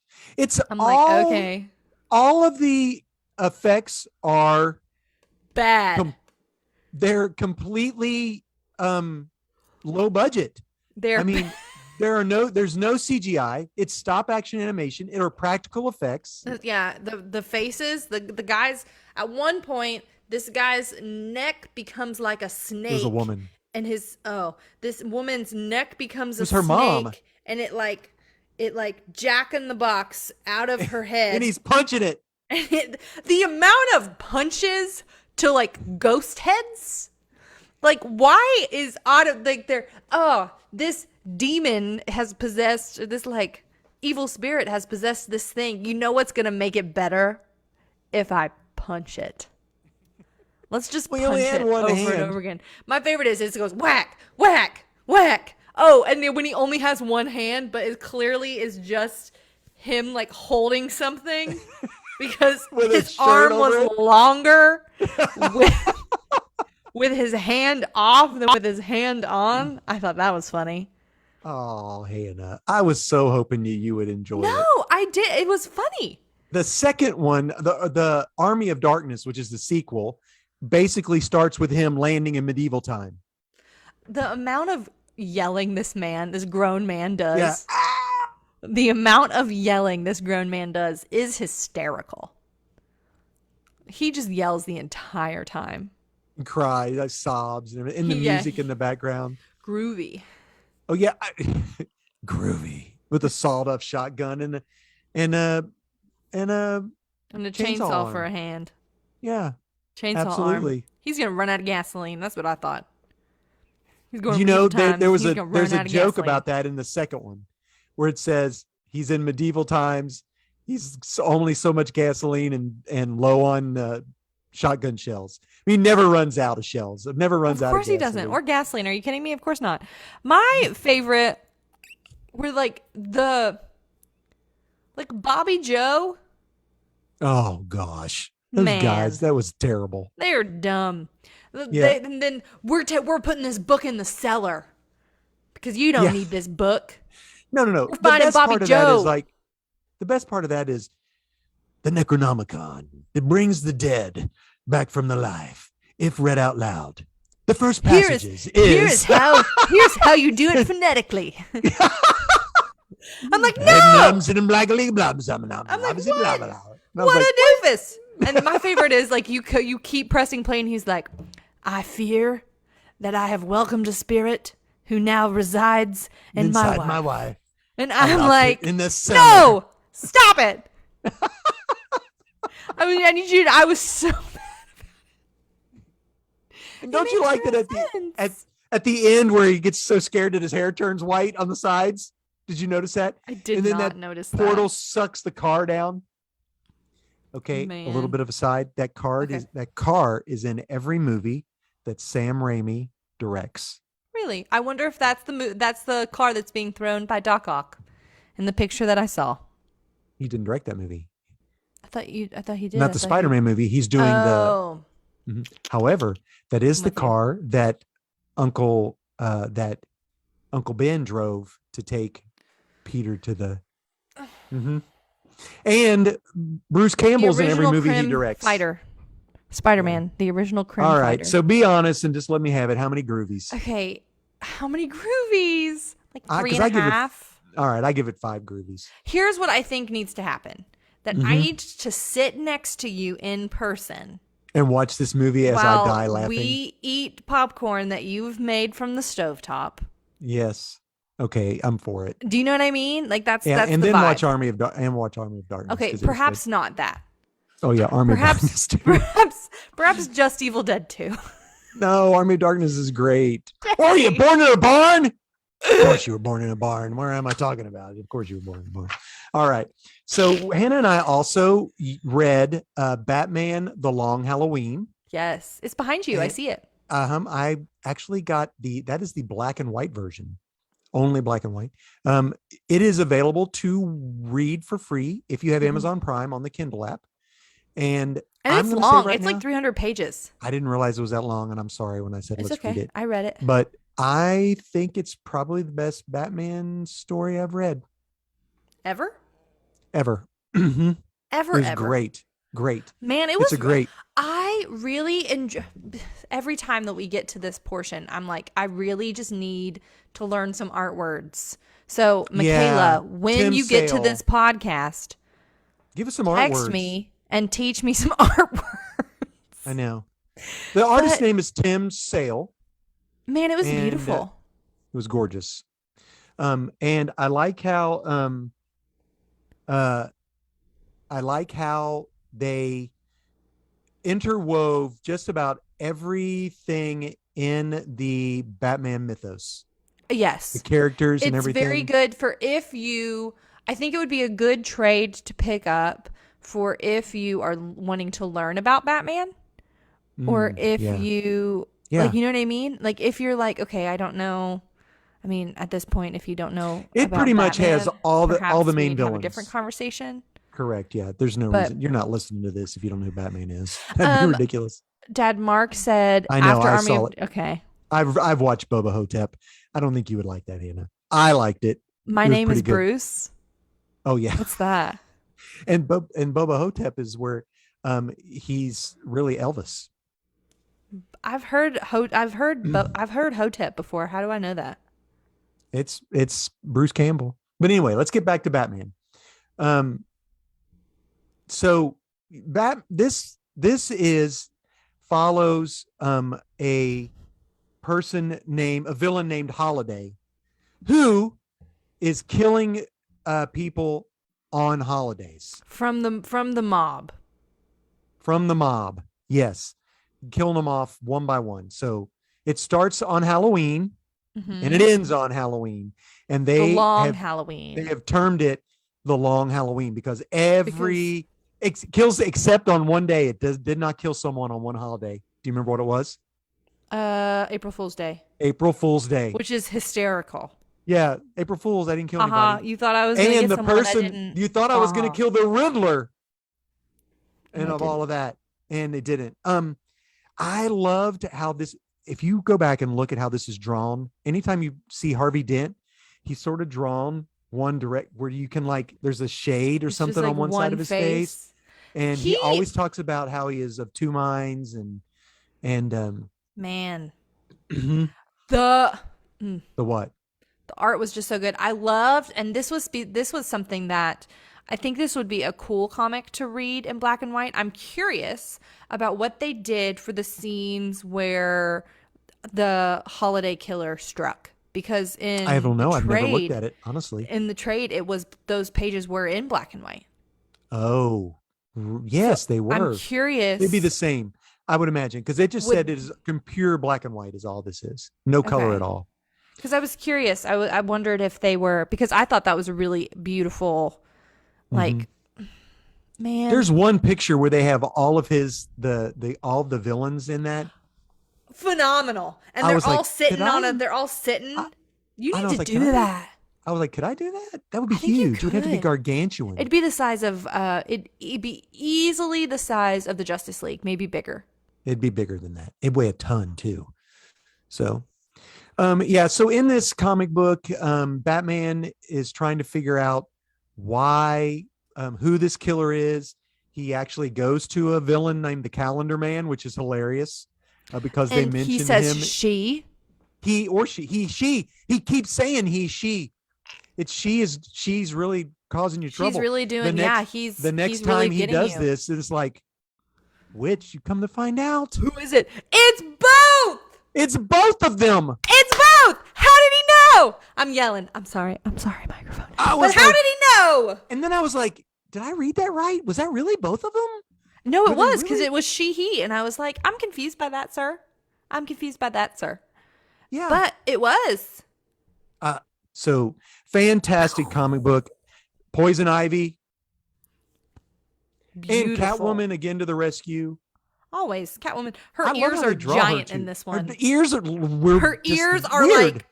I'm like, okay. All of the effects are bad. They're completely low budget. There's no CGI. It's stop action animation. It are practical effects. Yeah, the faces, the guys. At one point, this guy's neck becomes like a snake. There's a woman, and this woman's neck becomes a her snake, mom, and it Jack in the Box out of her head, and he's punching it. And the amount of punches to like ghost heads, like why is this demon has possessed this like evil spirit has possessed this thing. You know what's gonna make it better? If I punch it. Let's just punch it over and over again. My favorite is it goes whack, whack, whack. Oh, and then when he only has one hand, but it clearly is just him like holding something because his arm was longer with his hand off than with his hand on. I thought that was funny. Oh, Hannah. I was so hoping you would enjoy it. No, I did. It was funny. The second one, the Army of Darkness, which is the sequel, basically starts with him landing in medieval time. The amount of yelling this grown man does. Yeah. The amount of yelling this grown man does is hysterical. He just yells the entire time. And cries, like sobs, and the music in the background. Groovy. Oh yeah, groovy with a sawed-off shotgun and a chainsaw for a hand. Yeah, chainsaw absolutely. Arm. He's gonna run out of gasoline. That's what I thought. He's going You medieval know, times. He's gonna there's run a out of joke gasoline. about that in the second one, where it says he's in medieval times. He's only so much gasoline and low on shotgun shells. I mean, he never runs out of shells. It never runs Of out of course he doesn't. gasoline. Or gasoline. Are you kidding me? Of course not. My favorite were like Bobby Joe. Oh gosh, those Man, guys, that was terrible. they are dumb. Yeah, And then we're putting this book in the cellar because you don't yeah. need this book. No. We're The finding best Bobby part of that is Joe. the best part of that is the Necronomicon. It brings the dead back from the life, if read out loud. The first passages is Here's how you do it phonetically. I'm like, no. I'm like, what? What a doofus. And my favorite is like you keep pressing play and he's like, I fear that I have welcomed a spirit who now resides in my wife. And I'm like, in the cellar. no, stop it. I mean, I need you to, I was so mad. And don't you like that at the end where he gets so scared that his hair turns white on the sides? Did you notice that? I did and then not that notice portal that. sucks the car down. Okay, Man. a little bit of a side. That car is in every movie that Sam Raimi directs. Really? I wonder if that's the car that's being thrown by Doc Ock in the picture that I saw. He didn't direct that movie. I thought he did. Not the Spider-Man movie. He's doing Oh. the. However, that is the car that Uncle Ben drove to take Peter to the. And Bruce Campbell's in every movie he directs. Spider-Man, the original Crim All right, fighter. so be honest and just let me have it. How many groovies? Okay, how many groovies? Like 3.5. All right, I give it 5 groovies. Here's what I think needs to happen. That I need to sit next to you in person. And watch this movie as I die laughing. We eat popcorn that you've made from the stovetop. Yes. Okay, I'm for it. Do you know what I mean? Like that's and the then vibe. watch Army of Darkness. Okay, perhaps not that. Oh yeah, Army of Darkness too. Perhaps Just Evil Dead 2. No, Army of Darkness is great. Or you born in a barn? Of course you were born in a barn. Where am I talking about? Of course you were born in a barn. All right. So Hannah and I also read Batman: The Long Halloween. Yes, it's behind you. I see it. I actually got that is the black and white version. Only black and white. It is available to read for free if you have Amazon Prime on the Kindle app. And it's long. It's like 300 pages. I didn't realize it was that long, and I'm sorry when I said let's read it. I read it. But I think it's probably the best Batman story I've read. Ever. Ever. Ever. It was great. Man, it's a great. I really enjoy every time that we get to this portion. I'm like, I really just need to learn some art words. So, Michaela, when Tim you get to Sale. this podcast, Give us some art words. text me and teach me some art words. I know. The artist's name is Tim Sale. Man, it was beautiful. It was gorgeous. And I like how they interwove just about everything in the Batman mythos. Yes. The characters and everything. It's very good for I think it would be a good trade to pick up for if you are wanting to learn about Batman or if you, like, you know what I mean? Like if you're like, okay, I don't know. I mean, at this point, if you don't know, it about pretty much Batman, has all the main have villains. a different conversation. Correct. Yeah. There's no reason. You're not listening to this if you don't know who Batman is. That'd be ridiculous. Dad Mark said I know, after I Army saw of, it. Okay. I've watched Boba Hotep. I don't think you would like that, Hannah. I liked it. My name is Bruce. Oh yeah. What's that? And Boba Hotep is where he's really Elvis. I've heard Hotep before. How do I know that? It's Bruce Campbell. But anyway, let's get back to Batman. So this follows a villain named Holiday, who is killing people on holidays from the mob. From the mob, yes, killing them off one by one. So it starts on Halloween. and it ends on Halloween. And The long they Halloween. have termed it the long Halloween because kills except on one day. It did not kill someone on one holiday. Do you remember what it was? April Fool's Day. April Fool's Day. Which is hysterical. Yeah, April Fools. I didn't kill anybody. You thought I was going to get the someone person I didn't. you thought I was going to kill the Riddler, and of didn't. all of that, and it didn't. I loved how this. If you go back and look at how this is drawn, anytime you see Harvey Dent, he's sort of drawn one direct where you can there's a shade or It's something on one side of his face, and he always talks about how he is of two minds and man, the what. The art was just so good. I loved, and this was something that I think this would be a cool comic to read in black and white. I'm curious about what they did for the scenes where the holiday killer struck, because I don't know. I've never looked at it, honestly. In the trade, those pages were in black and white. Oh, yes, they were. I'm curious. They'd be the same, I would imagine, because it just said it is pure black and white is all this is. No color at all. Because I was curious. I wondered if they were, because I thought that was a really beautiful, man. There's one picture where they have all of all the villains in that. Phenomenal. And they're all sitting they're all sitting. You need to do that. I was like, could I do that? That would be huge. It would have to be gargantuan. It'd be the size of, it'd be easily the size of the Justice League, maybe bigger. It'd be bigger than that. It'd weigh a ton too. So, so in this comic book, Batman is trying to figure out why, who this killer is. He actually goes to a villain named the Calendar Man, which is hilarious because they mention he says him. He or she. He keeps saying he, she. It's she's really causing you trouble. She's really doing, the next time he does this, it's like, which you come to find out. Who is it? It's both! It's both of them. It's both! How did he know? I'm yelling. I'm sorry, microphone. But how did he know? And then I was like, did I read that right? Was that really both of them? No, it was, because it was she, he. And I was like, I'm confused by that, sir. Yeah. But it was. So fantastic comic book. Poison Ivy. Beautiful. And Catwoman again to the rescue. Always. Catwoman. Her ears are giant in this one. Her ears are like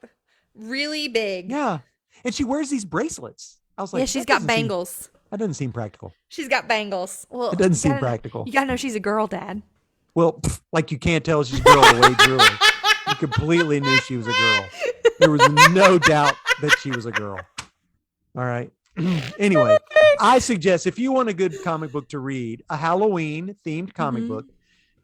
really big. Yeah. And she wears these bracelets. I was like, yeah, she's got bangles. That doesn't seem practical. She's got bangles. Well, it doesn't seem practical. You gotta know she's a girl, Dad. Well, like you can't tell she's a girl the way Drew is. You completely knew she was a girl. There was no doubt that she was a girl. All right. Anyway, I suggest if you want a good comic book to read, a Halloween themed comic book,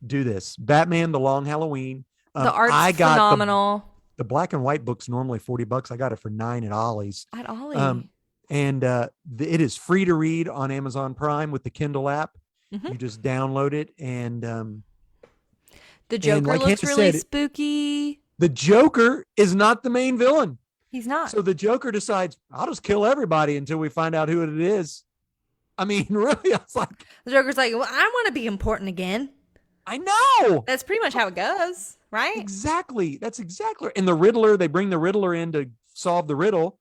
do this. Batman: The Long Halloween. The art's phenomenal. The black and white book's normally $40. I got it for $9 at Ollie's. At Ollie. And it is free to read on Amazon Prime with the Kindle app. You just download it, and the Joker looks really spooky. The Joker is not the main villain. He's not. So the Joker decides, I'll just kill everybody until we find out who it is. I mean, really, I was like, the Joker's like, well, I want to be important again. I know. That's pretty much how it goes, right? Exactly. That's exactly. And the Riddler, they bring the Riddler in to solve the riddle.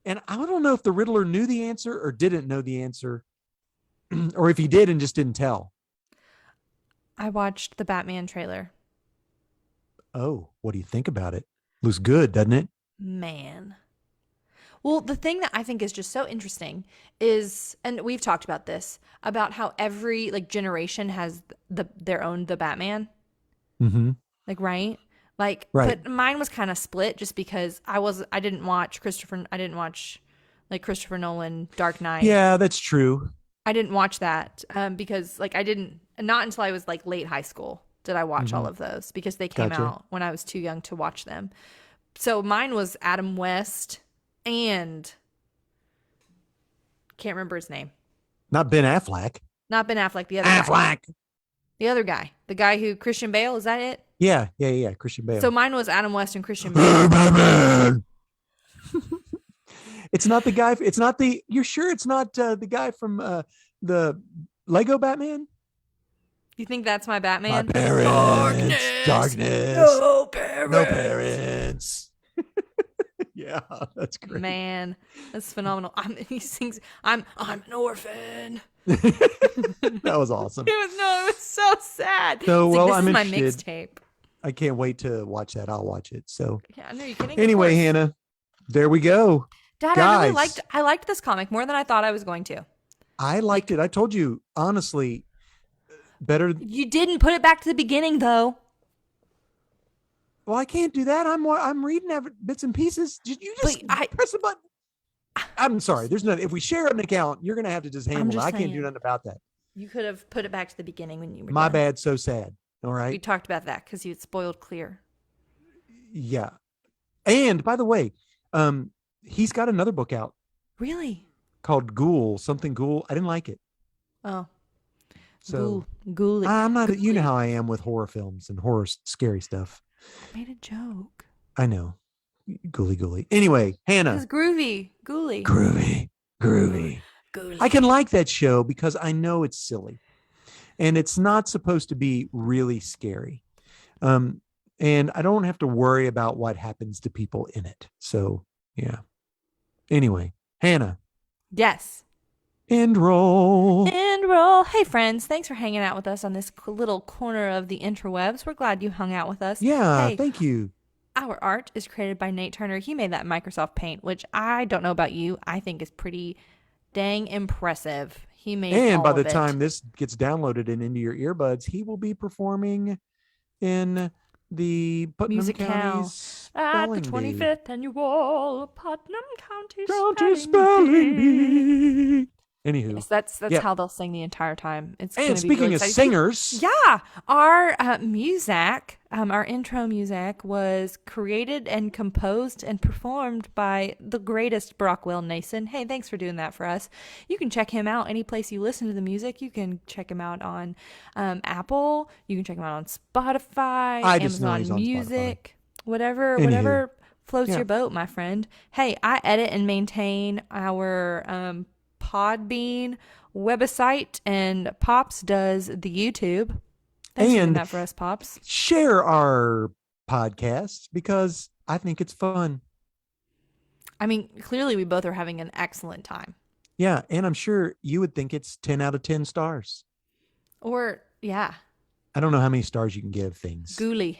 And I don't know if the Riddler knew the answer or didn't know the answer, or if he did and just didn't tell. I watched the Batman trailer. Oh, what do you think about it? Looks good, doesn't it? Man. Well, the thing that I think is just so interesting is, and we've talked about this, about how every generation has their own the Batman. Mm-hmm. Right? Right. But mine was kind of split just because I didn't watch Christopher Nolan Dark Knight. Yeah, that's true. I didn't watch that because not until I was late high school did I watch all of those, because they came out when I was too young to watch them. So mine was Adam West and can't remember his name. Not Ben Affleck. Not Ben Affleck. The other guy. The other guy. The guy who Christian Bale. Is that it? Yeah. Christian Bale. So mine was Adam West and Christian Bale. Batman. It's not the guy. It's not the. You're sure it's not the guy from the Lego Batman? You think that's my Batman? My parents. Darkness. No parents. No parents. Yeah, that's great. Man, that's phenomenal. He sings, I'm an orphan. That was awesome. It was so sad. So, He's well, like, this I'm is my interested. mixtape. I can't wait to watch that. I'll watch it. So, Yeah, no, you kidding? Of anyway, course. Hannah, there we go. Dad, Guys, I liked this comic more than I thought I was going to. I liked it. I told you, honestly, better. You didn't put it back to the beginning, though. Well, I can't do that. I'm reading bits and pieces. You just press a button. I'm sorry. There's none. If we share an account, you're gonna have to just handle it. I can't do nothing about that. You could have put it back to the beginning when you were My done. bad. So sad. All right. We talked about that because you had spoiled Clear. Yeah. And by the way, he's got another book out. Really? Called Ghoul, something Ghoul. I didn't like it. Oh. So Ghouly. I'm not. Ghouly. You know how I am with horror films and horror scary stuff. I made a joke. I know. Ghouly. Anyway, Hannah. It's groovy. Ghouly. Groovy. I can like that show because I know it's silly. And it's not supposed to be really scary. And I don't have to worry about what happens to people in it. So, yeah. Anyway, Hannah. Yes. End roll. Hey, friends. Thanks for hanging out with us on this little corner of the interwebs. We're glad you hung out with us. Yeah, thank you. Our art is created by Nate Turner. He made that in Microsoft Paint, which I don't know about you. I think is pretty dang impressive. He made And by the it. time this gets downloaded and into your earbuds, he will be performing in the Putnam Music County at the 25th annual Putnam County Spelling Bee. Anywho, yes, that's how they'll sing the entire time. It's and gonna speaking be really of exciting. singers, yeah, our music, our intro music was created and composed and performed by the greatest Brockwell Nason. Hey, thanks for doing that for us. You can check him out any place you listen to the music. You can check him out on Apple. You can check him out on Spotify, Amazon Music, whatever floats your boat, my friend. Hey, I edit and maintain our Podbean website, and Pops does the YouTube. Thanks for doing that for us, Pops. Share our podcast because I think it's fun. I mean, clearly we both are having an excellent time. Yeah, and I'm sure you would think it's 10 out of 10 stars. Or, yeah. I don't know how many stars you can give things. Ghouly.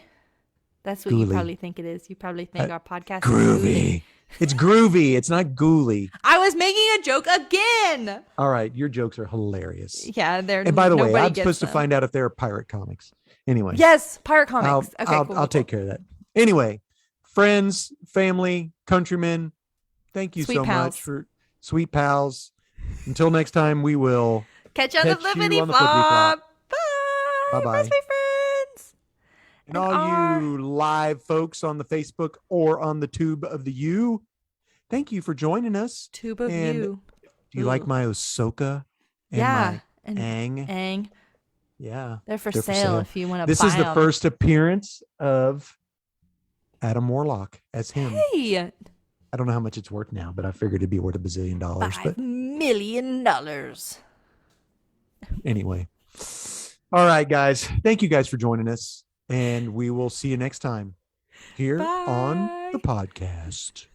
That's what you probably think it is. You probably think our podcast groovy. Is it's groovy. It's not ghouly. I was making a joke again. All right. Your jokes are hilarious. Yeah, they're. And by the way, I'm supposed to find out if they're pirate comics. Anyway. Yes, pirate comics. I'll take care of that. Anyway, friends, family, countrymen, thank you so much for sweet pals. Until next time, we will catch you on the flippity flop. Bye. Bye-bye. Bye, sweet friends. And all you live folks on the Facebook or on the Tube of the U, thank you for joining us. Tube of You. Do you like my Ahsoka and my Aang? Yeah. They're for sale if you want to buy them. This is the first appearance of Adam Warlock as him. Hey. I don't know how much it's worth now, but I figured it'd be worth $1 bazillion. $5 million. Anyway. All right, guys. Thank you guys for joining us. And we will see you next time here on the podcast.